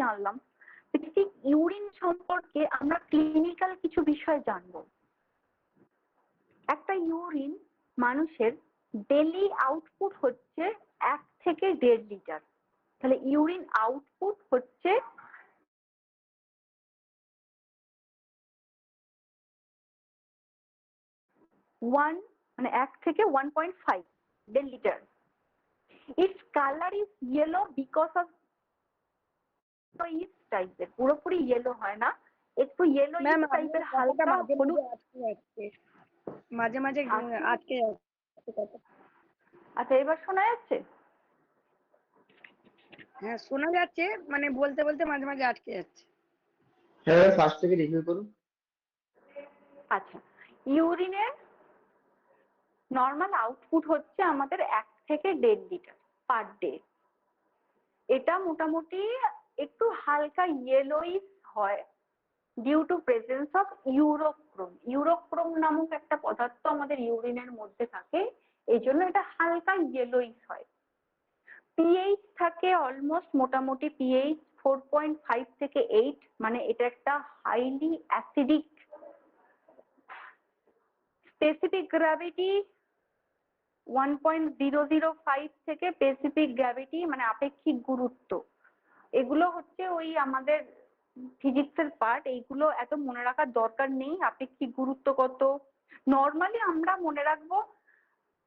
জানলাম, ঠিক ইউরিন সম্পর্কে আমরা ক্লিনিক্যাল কিছু বিষয় জানবো। একটা ইউরিন মানুষের ডেইলি আউটপুট হচ্ছে 1 থেকে 1.5 লিটার। তাহলে ইউরিন আউটপুট হচ্ছে 1 থেকে 1.5 1.5 litre. Its color is yellow because of টাইপের, পুরোপুরি ইয়েলো হয় না, একটু ইয়েলো টাইপের, হালকা হলুদ। মাঝে মাঝে আটকে যাচ্ছে কথা। আচ্ছা, এবার শোনা যাচ্ছে? হ্যাঁ, শোনা যাচ্ছে, মানে বলতে বলতে মাঝে মাঝে আটকে যাচ্ছে। হ্যাঁ, ফার্স্ট থেকে রিভিউ করুন। আচ্ছা, ইউরিনের নর্মাল আউটপুট হচ্ছে আমাদের 1 থেকে 1.5 লিটার পার ডে। এটা মোটামুটি একটু হালকা ইয়েলোইশ হয় ডিউ টু প্রেজেন্স অফ ইউরোক্রোম। ইউরোক্রোম নামক একটা পদার্থ আমাদের ইউরিনের মধ্যে থাকে, এই জন্য এটা হালকা ইয়েলোইশ হয়। পিএইচ থাকে অলমোস্ট, মোটামুটি পিএইচ 4.5 থেকে 8, মানে এটা একটা হাইলি অ্যাসিডিক। স্পেসিফিক গ্র্যাভিটি 1.005 থেকে স্পেসিফিক গ্র্যাভিটি মানে আপেক্ষিক গুরুত্ব, এগুলো হচ্ছে ওই আমাদের ফিজিক্সের পার্ট, এইগুলো এত মনে রাখার দরকার নেই। আপেক্ষিক গুরুত্ব কত নর্মালি আমরা মনে রাখবো,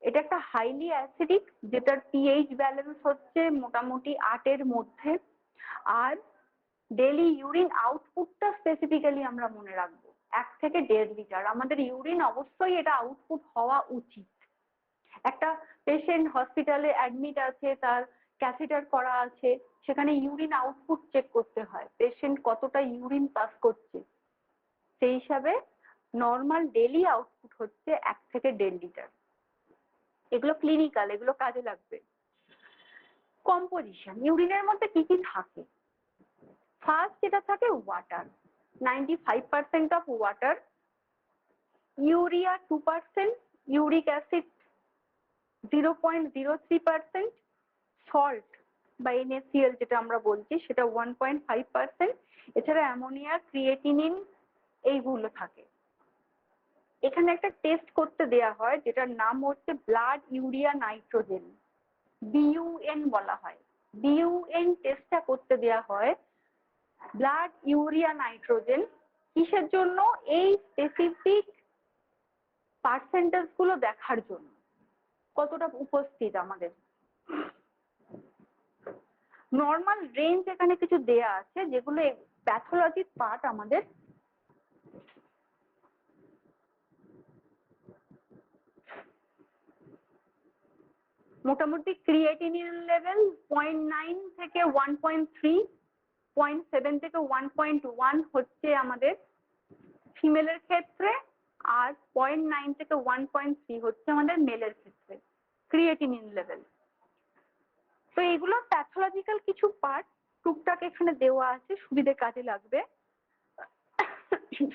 এটা একটা হাইলি অ্যাসিডিক যেটার পিএইচ ব্যালেন্স হচ্ছে মোটামুটি 8 এর মধ্যে। আর ডেইলি ইউরিন আউটপুটটা স্পেসিফিক্যালি আমরা মনে রাখবো 1 থেকে 1.5 লিটার। আমাদের ইউরিন অবশ্যই এটা আউটপুট হওয়া উচিত। একটা পেশেন্ট হসপিটালে অ্যাডমিট আছে, তার ক্যাথেটার করা আছে, সেখানে ইউরিন আউটপুট চেক করতে হয়, পেশেন্ট কতটা ইউরিন পাস করছে। সেই হিসাবে নর্মাল ডেইলি আউটপুট হচ্ছে 1 থেকে 1.5 লিটার। এগুলো ক্লিনিক্যাল, এগুলো কাজে লাগবে। কম্পোজিশন, ইউরিনের মধ্যে কি কি থাকে? ফার্স্ট যেটা থাকে water, 95% of water, urea 2%, uric acid 0.03%, salt বা NaCl যেটা আমরা বলছি সেটা 1.5%, এছাড়া অ্যামোনিয়া, ক্রিয়েটিনিন এইগুলো থাকে। এখানে একটা টেস্ট করতে দেয়া হয় যেটার নাম হচ্ছে ব্লাড ইউরিয়া নাইট্রোজেন, BUN বলা হয়। BUN টেস্টটা করতে দেয়া হয় ব্লাড ইউরিয়া নাইট্রোজেন। কিসের জন্য? এই স্পেসিফিক পার্সেন্টেজ গুলো দেখার জন্য কতটা উপস্থিত আমাদের। নর্মাল রেঞ্জ এখানে কিছু দেয়া আছে যেগুলো প্যাথোলজির পার্ট আমাদের। মোটামুটি ক্রিয়েটিনিন লেভেল 0.9 থেকে 1.3, 0.7 থেকে 1.1 হচ্ছে আমাদের ফিমেলের ক্ষেত্রে, আর 0.9 থেকে 1.3 হচ্ছে আমাদের মেলের ক্ষেত্রে ক্রিয়েটিনিন লেভেল। তো এগুলো প্যাথোলজিক্যাল কিছু পার্ট টুকটাক এখানে দেওয়া আছে, সুবিধে কাজে লাগবে।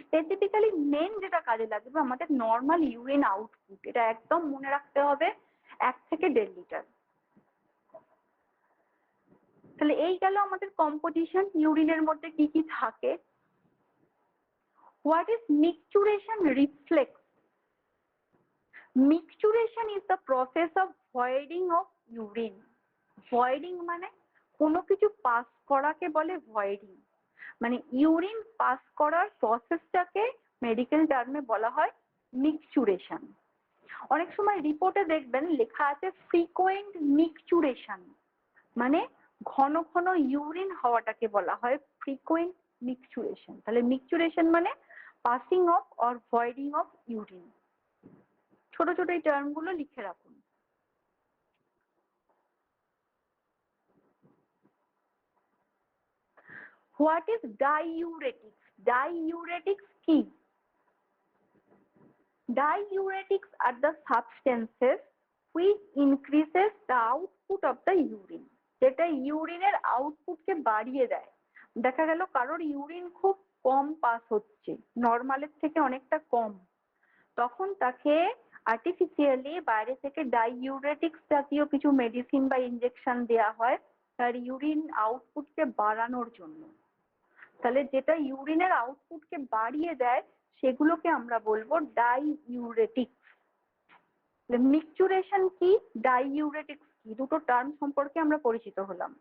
স্পেসিফিক্যালি মেন যেটা কাজে লাগবে আমাদের নর্মাল ইউরিন আউটপুট, এটা একদম মনে রাখতে হবে 1 থেকে 1.5 লিটার। তাহলে এই গেল আমাদের কম্পোজিশন, ইউরিনের মধ্যে কি কি থাকে। What is micturition reflex? Micturition is the process of voiding of urine. Voiding মানে কোনো কিছু পাস করাকে বলে ভয়েডিং, মানে ইউরিন পাস করার প্রসেসটাকে মেডিকেল টার্মে বলা হয় মিক্সচুরেশন। অনেক সময় রিপোর্টে দেখবেন লেখা আছে ফ্রিকোয়েন্ট মিক্সচুরেশন, মানে ঘন ঘন ইউরিন হওয়াটাকে বলা হয় ফ্রিকোয়েন্ট মিক্সচুরেশন। তাহলে মিক্সচুরেশন মানে passing of or voiding of urine. ছোট ছোট এই টার্মগুলো লিখে রাখুন। What is diuretics? ডাইউরেটিক্স কি? Diuretics are the substances which increases the output of the urine, যেটা ইউরিনের আউটপুটকে বাড়িয়ে দেয়। দেখা গেল কারোর ইউরিন খুব কম পাস হচ্ছে, নর্মালের থেকে অনেকটা কম, তখন তাকে আর্টিফিশিয়ালি বাইরে থেকে ডাইউরেটিক্স জাতীয় কিছু মেডিসিন বা ইনজেকশন দেওয়া হয় তার ইউরিন আউটপুটকে বাড়ানোর জন্য। তাহলে যেটা ইউরিনের আউটপুটকে বাড়িয়ে দেয় সেগুলোকে আমরা বলবো ডাইউরেটিক্স। মিক্সচুরেশন কি, ডাইউরেটিক্স কি, দুটো টার্ম সম্পর্কে আমরা পরিচিত হলাম।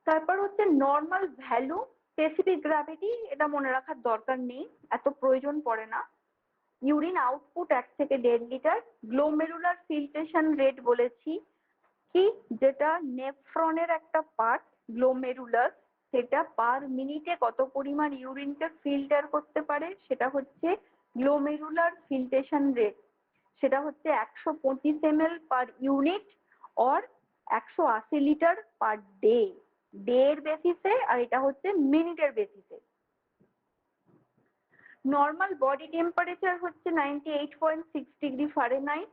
তারপর হচ্ছে নর্মাল ভ্যালু, স্পেসিফিক গ্র্যাভিটি, এটা মনে রাখার দরকার নেই, এত প্রয়োজন পড়ে না। ইউরিন আউটপুট 1 থেকে 1.5 লিটার। গ্লোমেরুলার ফিল্ট্রেশন রেট বলেছি কি, যেটা নেফ্রনের একটা পার্ট গ্লোমেরুলার, সেটা পার মিনিটে কত পরিমাণ ইউরিনকে ফিল্টার করতে পারে সেটা হচ্ছে গ্লোমেরুলার ফিল্ট্রেশন রেট। সেটা হচ্ছে 125 ml per unit or 180 litre per day, day এর বেসিসে, আর এটা হচ্ছে মিনিটের বেসিসে। নর্মাল বডি টেম্পারেচার হচ্ছে 98.6 ডিগ্রি ফারেনহাইট।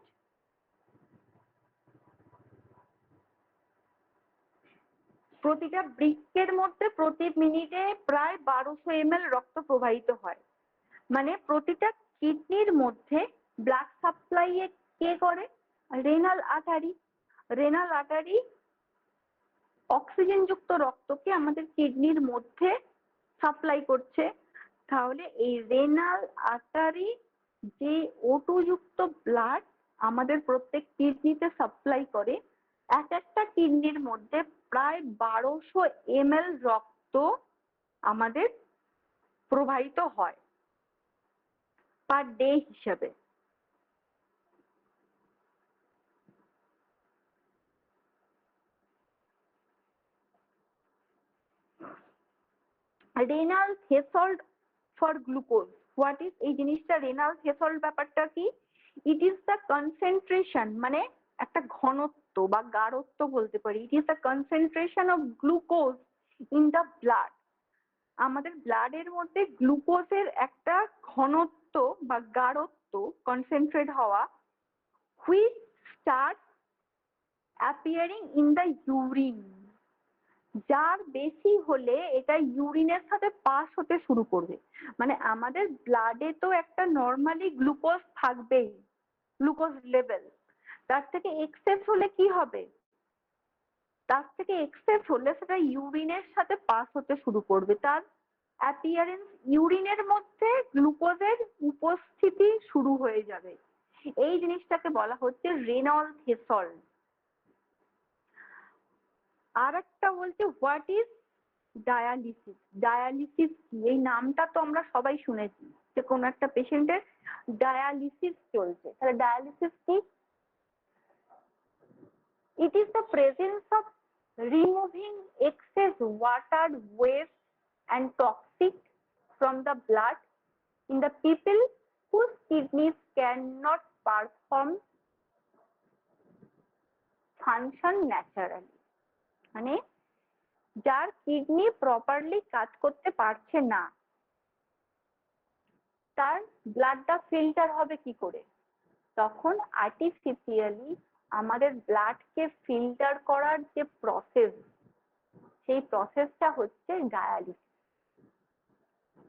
প্রতিটা বৃক্কের মধ্যে প্রতি মিনিটে প্রায় 1200 ml রক্ত প্রবাহিত হয়। মানে প্রতিটা কিডনির মধ্যে ব্লাড সাপ্লাই কে করে? Renal artery. Renal artery oxygen যুক্ত রক্তকে আমাদের কিডনির মধ্যে সাপ্লাই করছে। তাহলে এই রেনাল আর্টারি যে O2 যুক্ত ব্লাড আমাদের প্রত্যেক কিডনিতে সাপ্লাই করে, এক একটা কিডনির মধ্যে প্রায় 1200 ml রক্ত আমাদের প্রবাহিত হয় পার ডে হিসাবে। Renal threshold for glucose, what is, এই জিনিসটা রেনাল থ্রেশহোল্ড ব্যাপারটা কি? ইট ইজ দ্য কনসেন্ট্রেশন, মানে একটা ঘনত্ব বা গাঢ়ত্ব বলতে পারি। ইট is the concentration of glucose in the blood. আমাদের ব্লাডের মধ্যে গ্লুকোজের একটা ঘনত্ব বা গাঢ়ত্ব, কনসেন্ট্রেট হওয়া, which start appearing in the urine. যার বেশি হলে এটা ইউরিনের সাথে পাস হতে শুরু করবে। মানে আমাদের ব্লাডে তো একটা নর্মালি গ্লুকোজ থাকবেই, গ্লুকোজ লেভেল, তার থেকে এক্সেস হলে কি হবে? তার থেকে এক্সেস হলে সেটা ইউরিনের সাথে পাস হতে শুরু করবে, তার অ্যাপিয়ারেন্স, ইউরিনের মধ্যে গ্লুকোজের উপস্থিতি শুরু হয়ে যাবে। এই জিনিসটাকে বলা হচ্ছে রেনাল থ্রেশহোল্ড। আর একটা বলছে হোয়াট ইজ ডায়ালিসিস। ডায়ালিসিস কি? এই নামটা তো আমরা সবাই শুনেছি যে কোনো একটা পেশেন্টের ডায়ালিসিস চলছে। তাহলে ডায়ালিসিস কি? It is the presence of removing excess water, waste and toxic from the blood in the people whose kidneys cannot perform function naturally. মানে যার কিডনি প্রপারলি কাজ করতে পারছে না, তার ব্লাডটা ফিল্টার হবে কি করে? তখন আর্টিফিশিয়ালি আমাদের ব্লাডকে ফিল্টার করার যে প্রসেস, সেই প্রসেসটা হচ্ছে ডায়ালিসিস।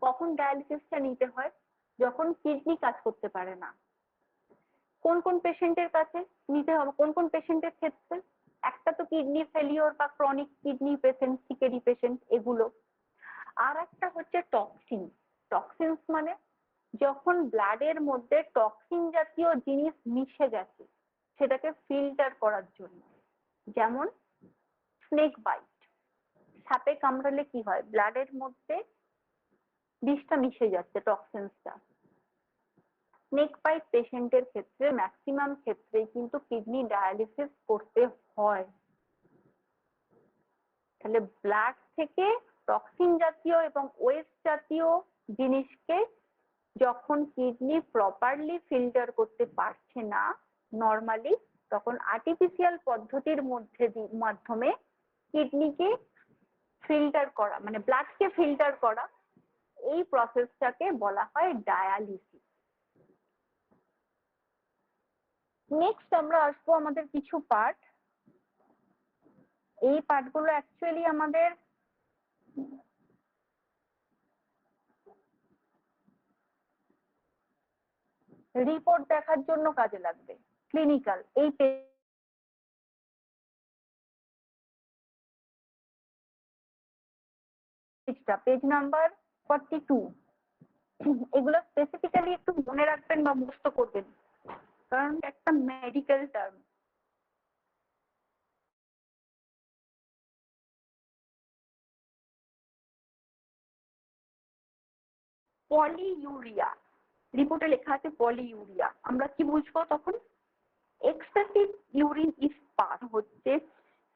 কখন ডায়ালিসিসটা নিতে হয়? যখন কিডনি কাজ করতে পারে না। কোন কোন পেশেন্টের কাছে নিতে হবে, কোন কোন পেশেন্টের ক্ষেত্রে? একটা তো কিডনি ফেলিওর বা chronic kidney patient, CKD patient, এগুলো। আর একটা হচ্ছে টক্সিন। টক্সিনস মানে যখন ব্লাডের মধ্যে টক্সিন জাতীয় জিনিস মিশে গেছে সেটাকে ফিল্টার করার জন্য, যেমন স্নেক বাইট, সাপে কামড়ালে কি হয়, ব্লাডের মধ্যে বিষটা মিশে যাচ্ছে, টক্সিনসটা। স্নেক বাইট পেশেন্টের ক্ষেত্রে ম্যাক্সিমাম ক্ষেত্রে কিন্তু কিডনি ডায়ালিসিস করতে হয়। তাহলে ব্লাড থেকে টক্সিন জাতীয় এবং ওয়েস্ট জাতীয় জিনিসকে যখন কিডনি প্রপারলি ফিল্টার করতে পারছে না নরমালি, তখন আর্টিফিশিয়াল পদ্ধতির মাধ্যমে কিডনিকে ফিল্টার করা, মানে ব্লাডকে ফিল্টার করা, এই প্রসেসটাকে বলা হয় ডায়ালিসিস। নেক্সট আমরা আসবো আমাদের কিছু পার্ট। এই পার্টগুলো অ্যাকচুয়ালি আমাদের রিপোর্ট দেখার জন্য কাজে লাগবে, ক্লিনিক্যাল। এই পেজটা, পেজ নাম্বার 42, এগুলো স্পেসিফিক্যালি একটু মনে রাখবেন বা মুখস্থ করবেন, কারণ একটা মেডিকেল টার্ম। পলিইউরিয়া, রিপোর্টে লেখা আছে পলিইউরিয়া। আমরা কি বুঝবো তখন? এক্সেসিভ ইউরিন ইজ পাস হচ্ছে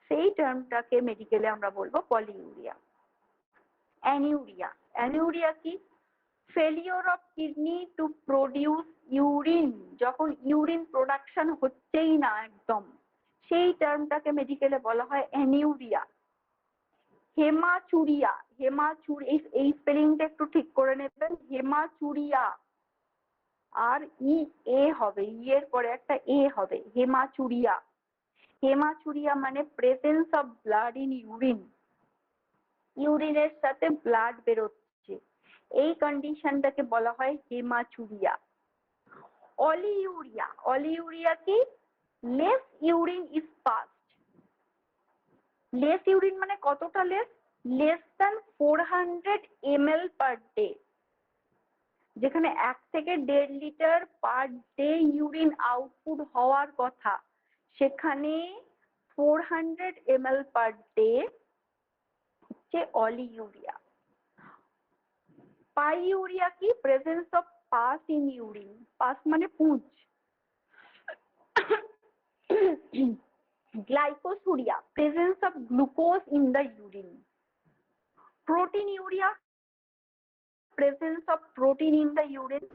সেই টার্মটাকে মেডিকেলে আমরা বলবো পলিইউরিয়া। অ্যানিউরিয়া, অ্যানিউরিয়া কি? Failure of kidney to produce urine, যখন ইউরিন প্রোডাকশন হচ্ছেই না একদম, সেই টার্মটাকে মেডিকেলে বলা হয় অ্যানিউরিয়া। হেমাচুরিয়া, এই স্পেলিংটা একটু ঠিক করে নেবেন, হেমাচুরিয়া। আর এ হবে, এর পরে একটা এ হবে, হেমাচুরিয়া। হেমাচুরিয়া মানে presence of blood in urine, ইউরিনের সাথে ব্লাড বেরোচ্ছে, এই কন্ডিশনটাকে বলা হয় হেমাচুরিয়া। অলিউরিয়া, অলিউরিয়া কি? Less urine is passed. Less urine মানে কতটা less? Less than 400 ml per day. যেখানে 1 থেকে 1.5 litre per day urine output হওয়ার কথা, সেখানে 400 ml পার ডে হচ্ছে অলিউরিয়া। পাইউরিয়া কি? Presence of pus in urine, pus মানে পুঁজ। Glycosuria, presence of glucose in the urine. Proteinuria, presence of protein in the urine.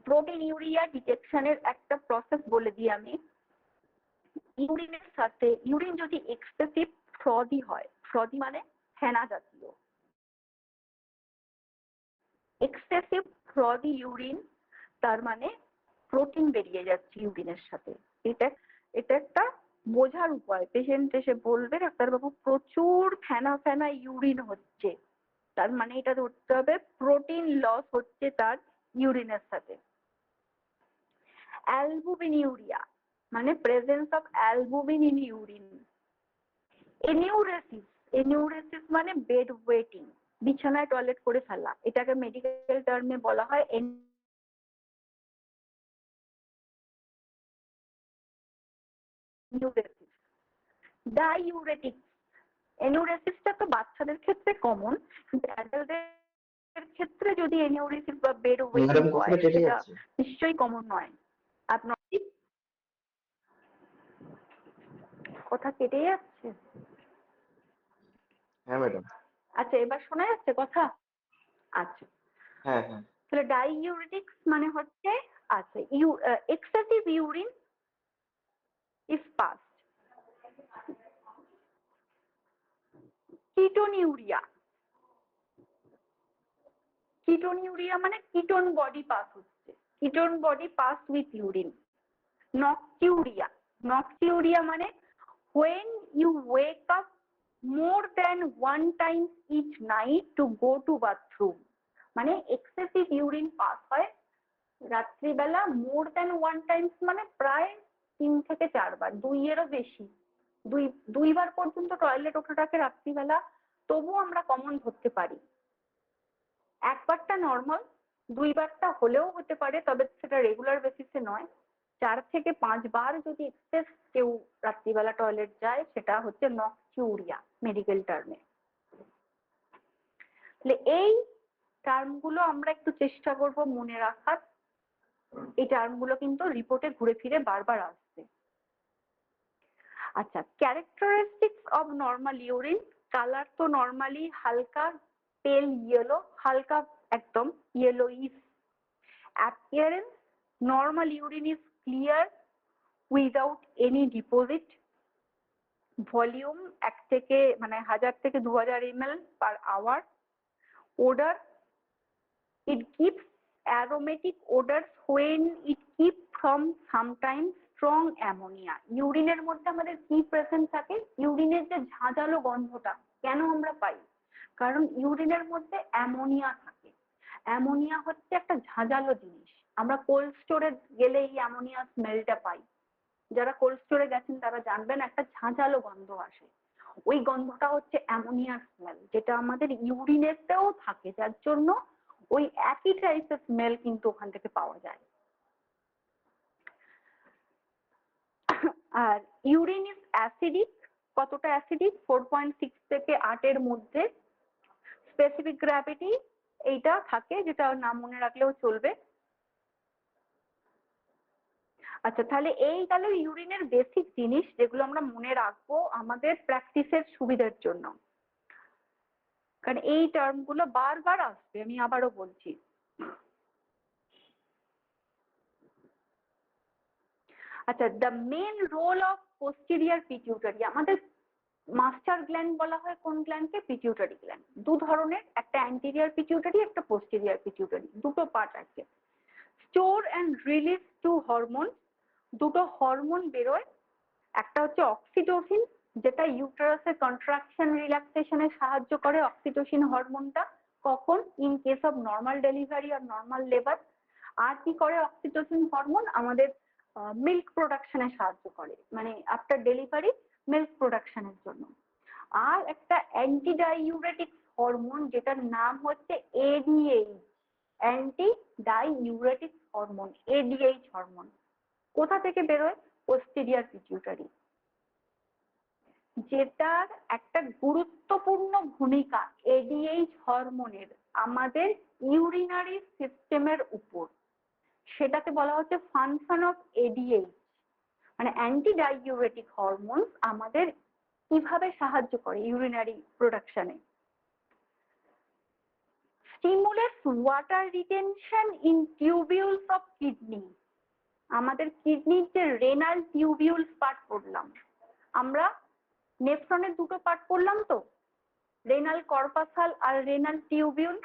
Proteinuria ডিটেকশনের একটা প্রসেস বলে দিই আমি। ইউরিনের সাথে, ইউরিন যদি এক্সেসিভ ফ্রদি হয়, ফ্রদি মানে ফেনা জাতীয়, এক্সেসিভ ফ্রদি ইউরিন, তার মানে প্রোটিন বেরিয়ে যাচ্ছে ইউরিনের সাথে। এটা একটা বোঝার উপায়। পেশেন্ট এসে বলবে ডাক্তারবাবু প্রচুর ফেনা ফেনা ইউরিন হচ্ছে, তার মানে এটা ধরতে হবে প্রোটিন লস হচ্ছে তার ইউরিনের সাথে। অ্যালবুমিনিউরিয়া মানে presence of albumin in urine. Enuresis, enuresis মানে বেড ওয়েটিং, বিছানায় টয়লেট করে ফেলা, এটাকে মেডিকেল টার্মে বলা হয় এনিউরেসিস। ডাইউরেটিক, এনিউরেসিসটা তো বাচ্চাদের ক্ষেত্রে কমন, কিন্তু অ্যাডাল্টদের ক্ষেত্রে যদি এনিউরেসিস বা বেড ওয়েটিং ম্যাডাম হয় কখনো কেটে সেটা যাচ্ছে। নিশ্চয়ই কমন নয়। আপনার কথা কেটে যাচ্ছে? হ্যাঁ ম্যাডাম। আচ্ছা, এবার শোনা যাচ্ছে কথা? আচ্ছা, হ্যাঁ হ্যাঁ। তাহলে ডাইউরেটিক্স মানে হচ্ছে, আচ্ছা, excessive urine is pass. Ketonuria, ketonuria মানে কিটোন বডি পাস হচ্ছে, ketone body pass with urine. Nocturia, nocturia মানে when you wake up more than 1 time each night to go to bathroom, মানে এক্সেসিভ ইউরিন পাস হয় রাত্রিবেলা, more than 1 Times মানে প্রায় 3 থেকে 4 বার, 2 এরও বেশি দুইবার পর্যন্ত টয়লেট ওঠাটাকে রাত্রিবেলা তবুও আমরা কমন ধরতে পারি। একবারটা নর্মাল, দুইবারটা হলেও হতে পারে, তবে সেটা রেগুলার বেসিসে নয়। 4 থেকে 5 বার যদি এক্সেস কেউ রাত্রিবেলা টয়লেট যায় সেটা হচ্ছে নকটিউরিয়া মেডিকেল টার্মে। তাহলে এই টার্মগুলো আমরা একটু চেষ্টা করব মনে রাখার। এই টার্মগুলো কিন্তু রিপোর্টে ঘুরে ফিরে বারবার আসছে। আচ্ছা, characteristics of normal urine. Colour তো নর্মালি হালকা পেল ইয়েলো, হালকা একদম yellowish. Appearance, normal urine is clear without any deposit. Volume 1 থেকে 1000 থেকে 2000 ml per hour. Odor, it gives aromatic odors when it keeps from sometimes strong ammonia. ইউরিনের মধ্যে আমাদের কি প্রেজেন্ট থাকে? ইউরিনের যে ঝাঁঝালো গন্ধটা কেন আমরা পাই? কারণ ইউরিনের মধ্যে অ্যামোনিয়া থাকে। অ্যামোনিয়া হচ্ছে একটা ঝাঁঝালো জিনিস। আমরা কোল্ড স্টোরে গেলে এই অ্যামোনিয়া স্মেলটা পাই। যারা কোল্ড স্টোরে গেছেন তারা জানবেন একটা ঝাঁঝালো গন্ধ আসে। ওই গন্ধটা হচ্ছে অ্যামোনিয়ার স্মেল, যেটা আমাদের ইউরিনেতেও থাকে, যার জন্য ওই একই টাইপের স্মেল কিন্তু ওখান থেকে পাওয়া যায়। আর ইউরিন ইজ অ্যাসিডিক। কতটা অ্যাসিডিক? 4.6 থেকে 8 এর মধ্যে। স্পেসিফিক গ্র্যাভিটি এইটা থাকে, যেটা না মনে রাখলেও চলবে। আচ্ছা, তাহলে এই গেল ইউরিনের বেসিক জিনিস যেগুলো আমরা মনে রাখবো আমাদের প্র্যাকটিসের সুবিধার জন্য, কারণ এই টার্মগুলো বারবার আসবে, আমি আবারও বলছি। আচ্ছা, the main role of posterior pituitary. আমাদের মাস্টার গ্ল্যান্ড বলা হয় কোন গ্ল্যান্ডকে? Pituitary gland. দু ধরনের, একটা অ্যান্টেরিয়র পিটিউটারি, একটা পোস্টেরিয়র পিটিউটারি, দুটো পার্ট আছে। Store and release two hormone, দুটো হরমোন বেরোয়। একটা হচ্ছে অক্সিটোসিন, যেটা ইউটেরাসের কন্ট্রাকশন রিল্যাক্সেশনে সাহায্য করে। অক্সিটোসিন হরমোনটা কখন? In case of normal delivery আর নর্মাল লেবার। আর কি করে অক্সিটোসিন হরমোন? আমাদের মিল্ক প্রোডাকশনে সাহায্য করে, মানে আফটার ডেলিভারি মিল্ক প্রোডাকশনের জন্য। আর একটা অ্যান্টি ডাইউরেটিক হরমোন, যেটার নাম হচ্ছে ADH, anti diuretic hormone, ADH hormone. কোথা থেকে বেরোয়? Posterior pituitary. যেটার একটা গুরুত্বপূর্ণ ভূমিকা এডিএইচ হরমোনের আমাদের ইউরিনারি সিস্টেমের উপর, সেটাকে বলা হচ্ছে ফাংশন অফ এডিএইচ। মানে অ্যান্টি ডাইউরেটিক হরমোন আমাদের কিভাবে সাহায্য করে ইউরিনারি প্রোডাকশনে? Stimulates water retention in tubules of kidney. আমাদের কিডনির যে রেনাল টিউবিউলস পার্ট পড়লাম আমরা, নেফ্রনের দুটো পার্ট পড়লাম তো, রেনাল কর্পাসাল আর রেনাল টিউবিউল।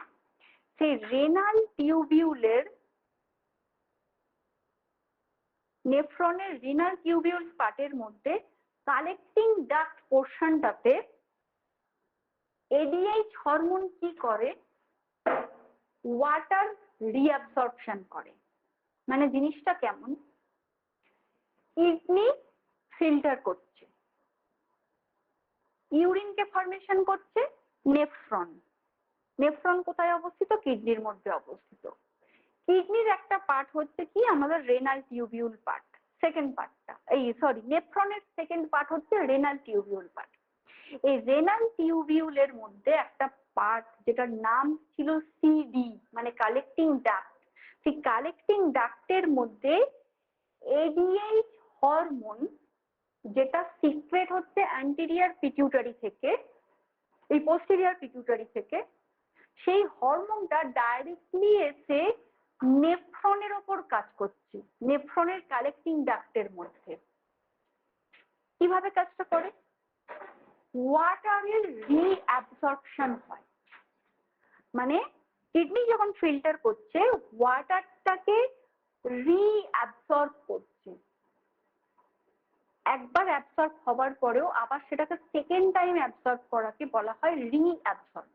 সেই রেনাল টিউবিউলের, নেফ্রনের রেনাল টিউবিউল পার্টের মধ্যে কালেক্টিং ডাক্ট পোর্শনটাতে এডিএইচ হরমোন কি করে? ওয়াটার রিঅ্যাবসর্পশন করে। মানে জিনিসটা কেমন? কিডনি ফিল্টার করছে, ইউরিনকে ফর্মেশন করছে নেফ্রন। নেফ্রন কোথায় অবস্থিত? কিডনির মধ্যে অবস্থিত। কিডনির একটা পার্ট হচ্ছে কি আমাদের রেনাল টিউবিউল পার্ট, সেকেন্ড পার্টটা, নেফ্রনের সেকেন্ড পার্ট হচ্ছে রেনাল টিউবিউল পার্ট। এই রেনাল টিউবিউলের মধ্যে একটা পার্ট যেটার নাম ছিল সিডি, মানে কালেক্টিং ডাক্ট। সেই কালেক্টিং ডাক্টের মধ্যে এডিএইচ হরমোন, যেটা সিক্রেট হচ্ছে অ্যান্টেরিয়র পিটিউটারি থেকে, এই পোস্টেরিয়র পিটিউটারি থেকে, সেই হরমোনটা ডাইরেক্টলি এসে নেফ্রনের ওপর কাজ করছে, নেফ্রনের কালেক্টিং ডাক্টের মধ্যে। কিভাবে কাজটা করে? ওয়াটারের রিঅ্যাবসর্পশন হয়, মানে কিডনি যখন ফিল্টার করছে ওয়াটারটাকে রিঅ্যাবসর্ব করছে। একবার অ্যাবসর্ব হবার পরেও আবার সেটাকে সেকেন্ড টাইম অ্যাবসর্ব করাকে বলা হয় রিঅ্যাবসর্ব।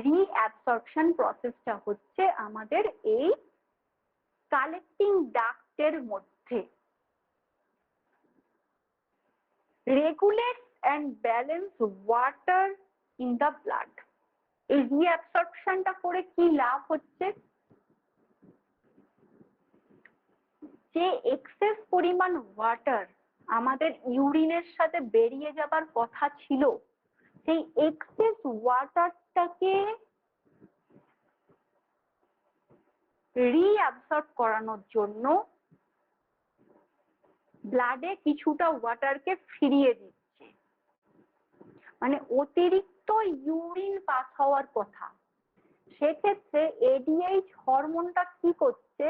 রিঅ্যাবসর্পশন প্রসেসটা হচ্ছে আমাদের এই কালেক্টিং ডাক্টের মধ্যে। regulates and balance water in the blood. এই রিঅ্যাবসর্পশনটা করে কি লাভ হচ্ছে? যে এক্সেস পরিমাণ ওয়াটার আমাদের ইউরিনের সাথে বেরিয়ে যাবার কথা ছিল, সেই এক্সেস ওয়াটারটাকে রিঅ্যাবসর্ব করানোর জন্য ব্লাডে কিছুটা ওয়াটারকে ফিরিয়ে দিচ্ছে। মানে অতিরিক্ত ইউরিন পাস হওয়ার কথা, সেক্ষেত্রে এডিএইচ হরমোনটা কি করছে?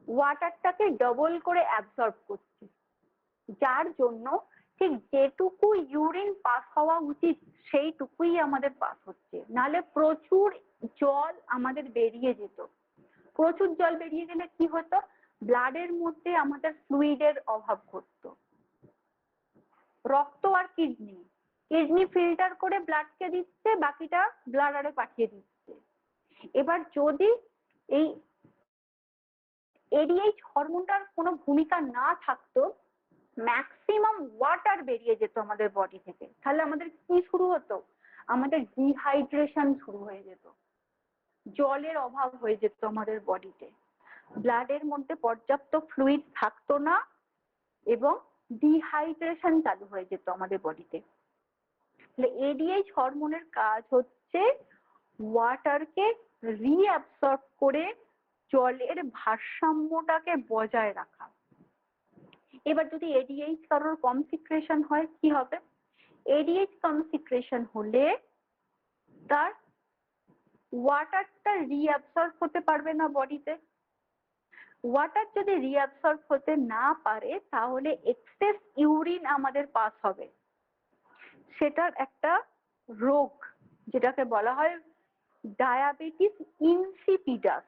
ওয়াটারটাকে ডবল করে অ্যাবসর্ব করছে, যার জন্য ঠিক যেটুকু ইউরিন পাস হওয়া উচিত সেইটুকুই আমাদের পাস হচ্ছে। নাহলে প্রচুর জল আমাদের বেরিয়ে যেত। প্রচুর জল বেরিয়ে গেলে কি হতো? ব্লাডের মধ্যে আমাদের ফ্লুইডের অভাব ঘটতো। রক্ত আর কিডনি, কিডনি ফিল্টার করে ব্লাডকে দিচ্ছে, বাকিটা ব্লাডারে পাঠিয়ে দিচ্ছে। এবার যদি এই এডিএইচ হরমোনটার কোনো ভূমিকা না থাকতো, ম্যাক্সিমাম ওয়াটার বেরিয়ে যেত আমাদের বডি থেকে, তাহলে আমাদের কি শুরু হতো? আমাদের ডিহাইড্রেশন শুরু হয়ে যেত, জলের অভাব হয়ে যেত আমাদের বডিতে, ব্লাডের মধ্যে পর্যাপ্ত ফ্লুইড থাকতো না এবং ডিহাইড্রেশন চালু হয়ে যেত আমাদের বডিতে। তাহলে এডিএইচ হরমোনের কাজ হচ্ছে ওয়াটারকে রিঅ্যাবসর্ব করে জলের ভারসাম্যটাকে বজায় রাখা। এবার যদি এডিএইচ কারোর কম সিক্রেশন হয় কি হবে? এডিএইচ কম সিক্রেশন হলে তার ওয়াটারটা রিঅ্যাবসর্ব হতে পারবে না বডিতে। ওয়াটার যদি রিঅ্যাবসর্ব হতে না পারে তাহলে এক্সেস ইউরিন আমাদের পাস হবে। সেটার একটা রোগ যেটাকে বলা হয় ডায়াবেটিস ইনসিপিডাস।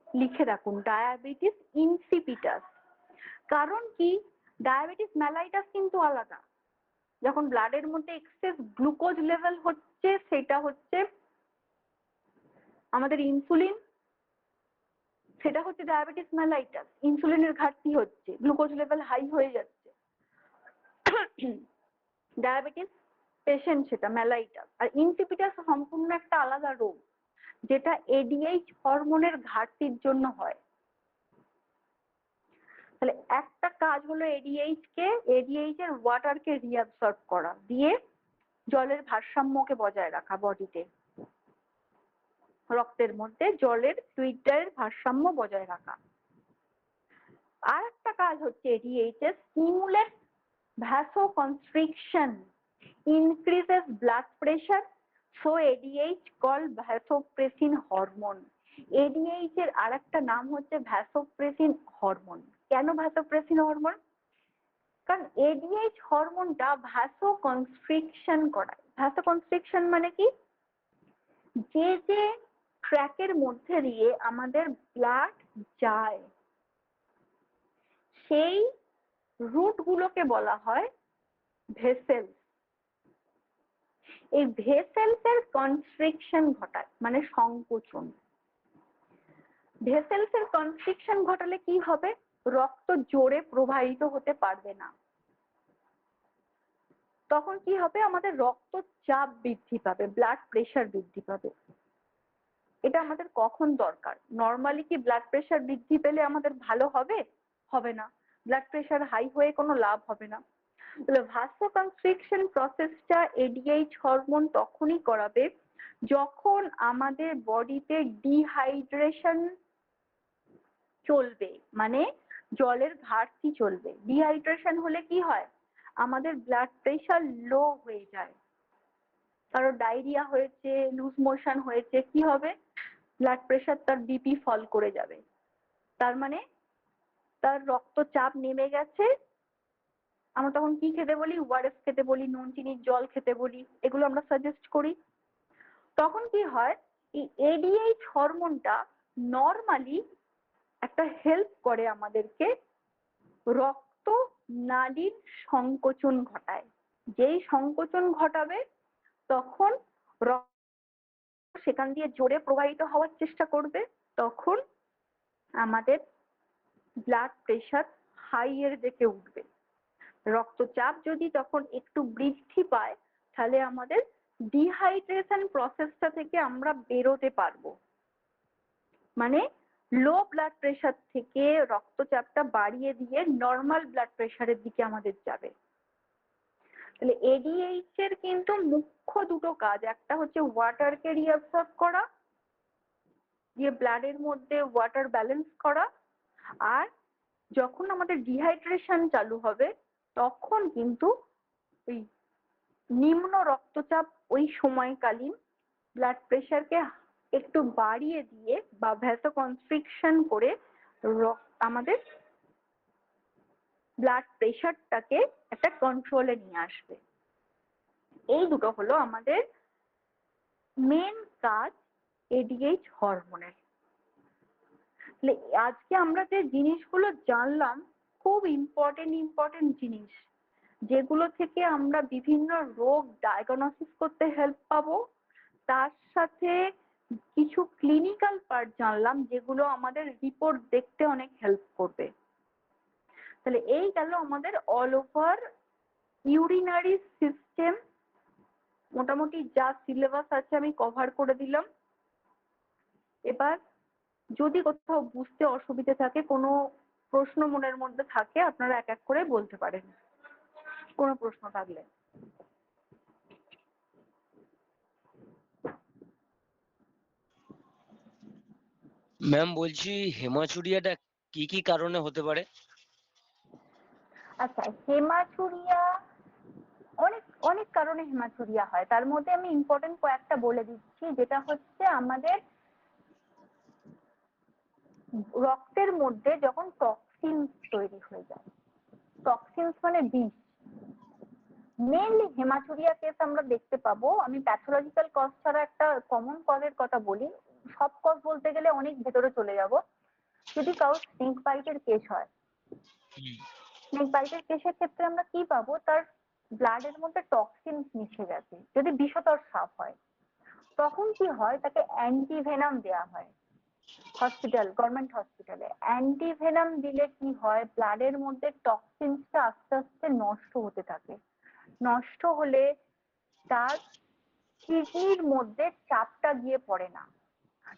লিখে রাখুন, ডায়াবেটিস ইনসিপিডাস। কারণ কি? ডায়াবেটিস মেলাইটাস কিন্তু আলাদা। যখন ব্লাডের মধ্যে এক্সেস গ্লুকোজ লেভেল হচ্ছে, সেটা হচ্ছে আমাদের ইনসুলিন, সেটা হচ্ছে ডায়াবেটিস মেলাইটাস। ইনসুলিনের ঘাটতি হচ্ছে, গ্লুকোজ লেভেল হাই হয়ে যাচ্ছে, ডায়াবেটিস পেশেন্ট সেটা মেলাইটাস। আর ইনসিপিটাস সম্পূর্ণ একটা আলাদা রোগ, যেটা এডিএইচ হরমোনের ঘাটতির জন্য হয়। তাহলে একটা কাজ হলো এডিএইচ এর ওয়াটারকে রিঅ্যাবসর্ব করা, দিয়ে জলের ভারসাম্যকে বজায় রাখা বডিতে, রক্তের মধ্যে জলের ফ্লুইডের ভারসাম্য বজায় রাখা। আর একটা কাজ হচ্ছে এডিএইচ এর stimulate vasoconstriction, increases blood pressure, so ADH called vasopressin hormone. ADH এর আরেকটা নাম হচ্ছে ভ্যাসোপ্রেসিন হরমোন। কেন ভ্যাসোপ্রেসিন হরমোন? কারণ এডিএইচ হরমোনটা ভ্যাসোকনস্ট্রিকশন করায়। ভ্যাসোকনস্ট্রিকশন মানে কি? যে যে ট্র্যাকের মধ্যে দিয়ে আমাদের ব্লাড যায়, সেই রুট গুলোকে বলা হয় ভেসেলস। এই ভেসেলস এর কনস্ট্রিকশন ঘটায়, মানে সংকোচন। ভেসেলস এর কনস্ট্রিকশন ঘটালে কি হবে? রক্ত জোরে প্রবাহিত হতে পারবে না। তখন কি হবে? আমাদের রক্তচাপ বৃদ্ধি পাবে, ব্লাড প্রেশার বৃদ্ধি পাবে। এটা আমাদের কখন দরকার? নর্মালি কি ব্লাড প্রেশার বৃদ্ধি পেলে আমাদের ভালো হবে? হবে না। ব্লাড প্রেশার হাই হয়ে কোনো লাভ হবে না। তাহলে ভাসোকনস্ট্রিকশন প্রসেসটা এডিএইচ হরমোন তখনই করাবে যখন আমাদের বডিতে ডিহাইড্রেশন চলবে, মানে জলের ঘাটতি চলবে। ডিহাইড্রেশন হলে কি হয়? আমাদের ব্লাড প্রেশার লো হয়ে যায়। কারো ডায়রিয়া হয়েছে, লুজ মোশন হয়েছে, কি হবে? ব্লাড প্রেশার, তার বিপি ফল করে যাবে। তার মানে তার রক্তচাপ নেমে গেছে। আমরা তখন কি খেতে বলি? ওআরএস খেতে বলি, নুন চিনির জল খেতে বলি, এগুলো আমরা সাজেস্ট করি। তখন কি হয়? এই এডিএইচ হরমোনটা নর্মালি একটা হেল্প করে আমাদেরকে, রক্ত নালীর সংকোচন ঘটায়। যেই সংকোচন ঘটাবে তখন রক্ত সেখান দিয়ে জোরে প্রবাহিত হওয়ার চেষ্টা করবে, তখন আমাদের ব্লাড প্রেশার হাই এর দিকে উঠবে। রক্তচাপ যদি তখন একটু বৃদ্ধি পায় তাহলে আমাদের ডিহাইড্রেশন প্রসেসটা থেকে আমরা বেরোতে পারবো। মানে লো ব্লাড প্রেশার থেকে রক্তচাপটা বাড়িয়ে দিয়ে নর্মাল ব্লাড প্রেশারের দিকে আমাদের যাবে। তাহলে এডিএইচ এর কিন্তু মুখ্য দুটো কাজ, একটা হচ্ছে ওয়াটারকে রিঅ্যাবসর্ব করা, দিয়ে ব্লাডের মধ্যে ওয়াটার ব্যালেন্স করা, আর যখন আমাদের ডিহাইড্রেশন চালু হবে তখন কিন্তু ওই নিম্ন রক্তচাপ ওই সময়কালীন ব্লাড প্রেশারকে একটু বাড়িয়ে দিয়ে বা ভ্যাসোকনস্ট্রিকশন করে আমাদের ব্লাড প্রেশারটাকে একটা কন্ট্রোলে নিয়ে আসবে। এই দুটো হলো আমাদের মেন কাজ এডিএইচ হরমোনের। আজকে আমরা যে জিনিসগুলো জানলাম খুব ইম্পর্টেন্ট জিনিস, যেগুলো থেকে আমরা বিভিন্ন রোগ ডায়াগনোসিস করতে হেল্প পাবো, তার সাথে কিছু ক্লিনিক্যাল পার্ট জানলাম যেগুলো আমাদের রিপোর্ট দেখতে অনেক হেল্প করবে। তাহলে এই গেল আমাদের অল ওভার ইউরিনারি সিস্টেম, মোটামুটি যা সিলেবাস আছে আমি কভার করে দিলাম। এবার যদি কোথাও বুঝতে অসুবিধা থাকে, কোনো প্রশ্ন মনের মধ্যে থাকে, আপনারা এক এক করে বলতে পারেন কোনো প্রশ্ন থাকলে। ম্যাম বলছি হেমাচুরিয়াটা কি কি কারণে হতে পারে? আচ্ছা, হেমাচুরিয়া অনেক অনেক কারণে হেমাচুরিয়া হয়, তার মধ্যে আমি ইম্পর্টেন্ট কয়েকটা বলে দিচ্ছি। যেটা হচ্ছে আমাদের রক্তের মধ্যে যখন টক্সিনস তৈরি হয়ে যায়, টক্সিনস মানে বিষ। মেনলি হেমাচুরিয়া কেস আমরা দেখতে পাবো, আমি প্যাথোলজিক্যাল কজ ছাড়া একটা কমন কজের কথা বলি, সব কজ বলতে গেলে অনেক ভেতরে চলে যাব। যদি কারো স্নেক বাইটের কেস হয়, স্নেক বাইটের কেসের ক্ষেত্রে আমরা কি পাবো, তার ব্লাডের মধ্যে টক্সিন মিশে গেছে। যদি বিষধর সাপ হয় তখন কি হয়, তাকে অ্যান্টিভেনাম দেওয়া হয় হসপিটাল, গভর্নমেন্ট হসপিটালে। অ্যান্টিভেনাম দিলে কি হয়, ব্লাডের মধ্যে টক্সিনসটা আস্তে আস্তে নষ্ট হতে থাকে। নষ্ট হলে তার কিডনির মধ্যে চাপটা গিয়ে পড়ে না।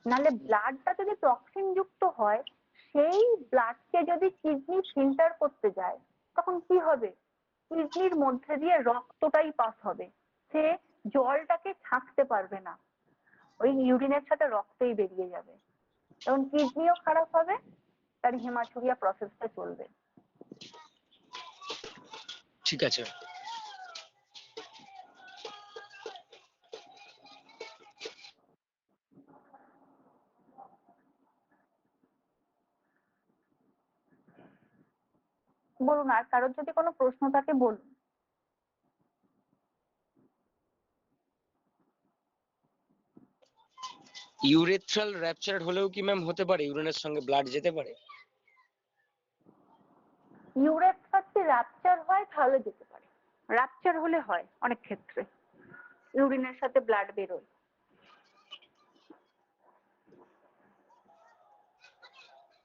নাহলে ব্লাডটা যদি টক্সিন যুক্ত হয়, সেই ব্লাডকে যদি কিডনি ফিল্টার করতে যায় তখন কি হবে, কিডনির মধ্যে দিয়ে রক্তটাই পাস হবে, সে জলটাকে ছাঁকতে পারবে না, ওই ইউরিনের সাথে রক্তই বেরিয়ে যাবে, তখন কিডনিও খারাপ হবে, তার হেমাচুরিয়া প্রসেসটা চলবে। ঠিক আছে। বলুন, আর কারোর যদি কোনো প্রশ্ন থাকে বলুন। ইউরেথ্রাল র্যাপচার হলেও কি ম্যাম হতে পারে, ইউরিনের সঙ্গে ব্লাড যেতে পারে? ইউরেথ্রা যদি র্যাপচার হয় তাহলে যেতে পারে, র্যাপচার হলে হয় অনেক ক্ষেত্রে, ইউরিনের সাথে ব্লাড বেরোয়।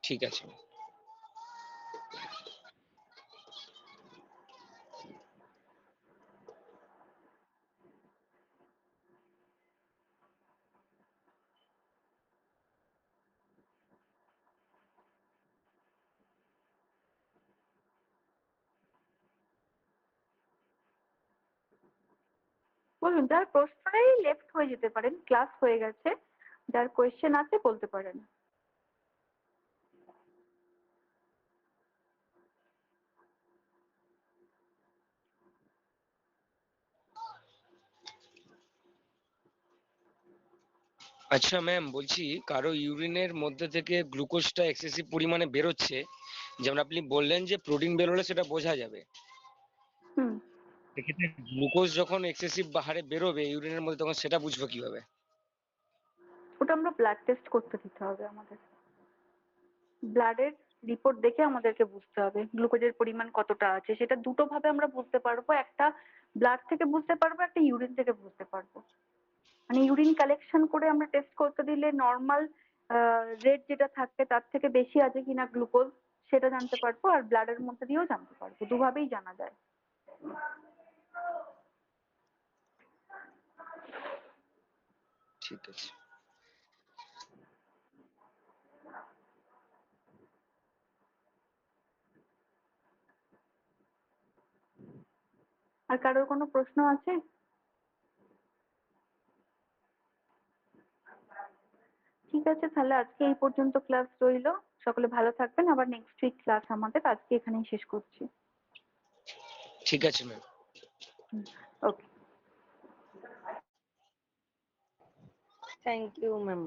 ঠিক আছে। বলুন, যার প্রশ্ন নেই লেফট হয়ে যেতে পারেন, ক্লাস হয়ে গেছে, যার কোয়েশ্চেন আছে বলতে পারেন। আচ্ছা ম্যাম বলছি, কারো ইউরিনের মধ্যে থেকে গ্লুকোজটা এক্সেসিভ পরিমাণে বেরোচ্ছে, যেমন আপনি বললেন যে প্রোটিন বেরোলে সেটা বোঝা যাবে, হুম, সেক্ষেত্রে গ্লুকোজ যখন এক্সেসিভ হারে বেরোবে ইউরিনের মধ্যে তখন সেটা বুঝবো কিভাবে? ওটা আমরা ব্লাড টেস্ট করতে দিতে হবে আমাদের, ব্লাডের রিপোর্ট দেখে আমাদেরকে বুঝতে হবে গ্লুকোজের পরিমাণ কতটা আছে। সেটা দুটো ভাবে আমরা বুঝতে পারবো, একটা ব্লাড থেকে বুঝতে পারবো, একটা ইউরিন থেকে বুঝতে পারবো। মানে ইউরিন কালেকশন করে আমরা টেস্ট করতে দিলে নর্মাল রেট যেটা থাকে তার থেকে বেশি আছে কিনা গ্লুকোজ সেটা জানতে পারবো, আর ব্লাডের মধ্যে দিয়েও জানতে পারবো, দুভাবেই জানা যায়। ঠিক আছে। আর কারোর কোনো প্রশ্ন আছে? ঠিক আছে, তাহলে আজকে এই পর্যন্ত ক্লাস রইলো। সকলে ভালো থাকবেন, আবার নেক্সট উইক ক্লাস আমাদের। আজকে এখানেই শেষ করছি। ঠিক আছে ma'am. Okay. Thank you ma'am.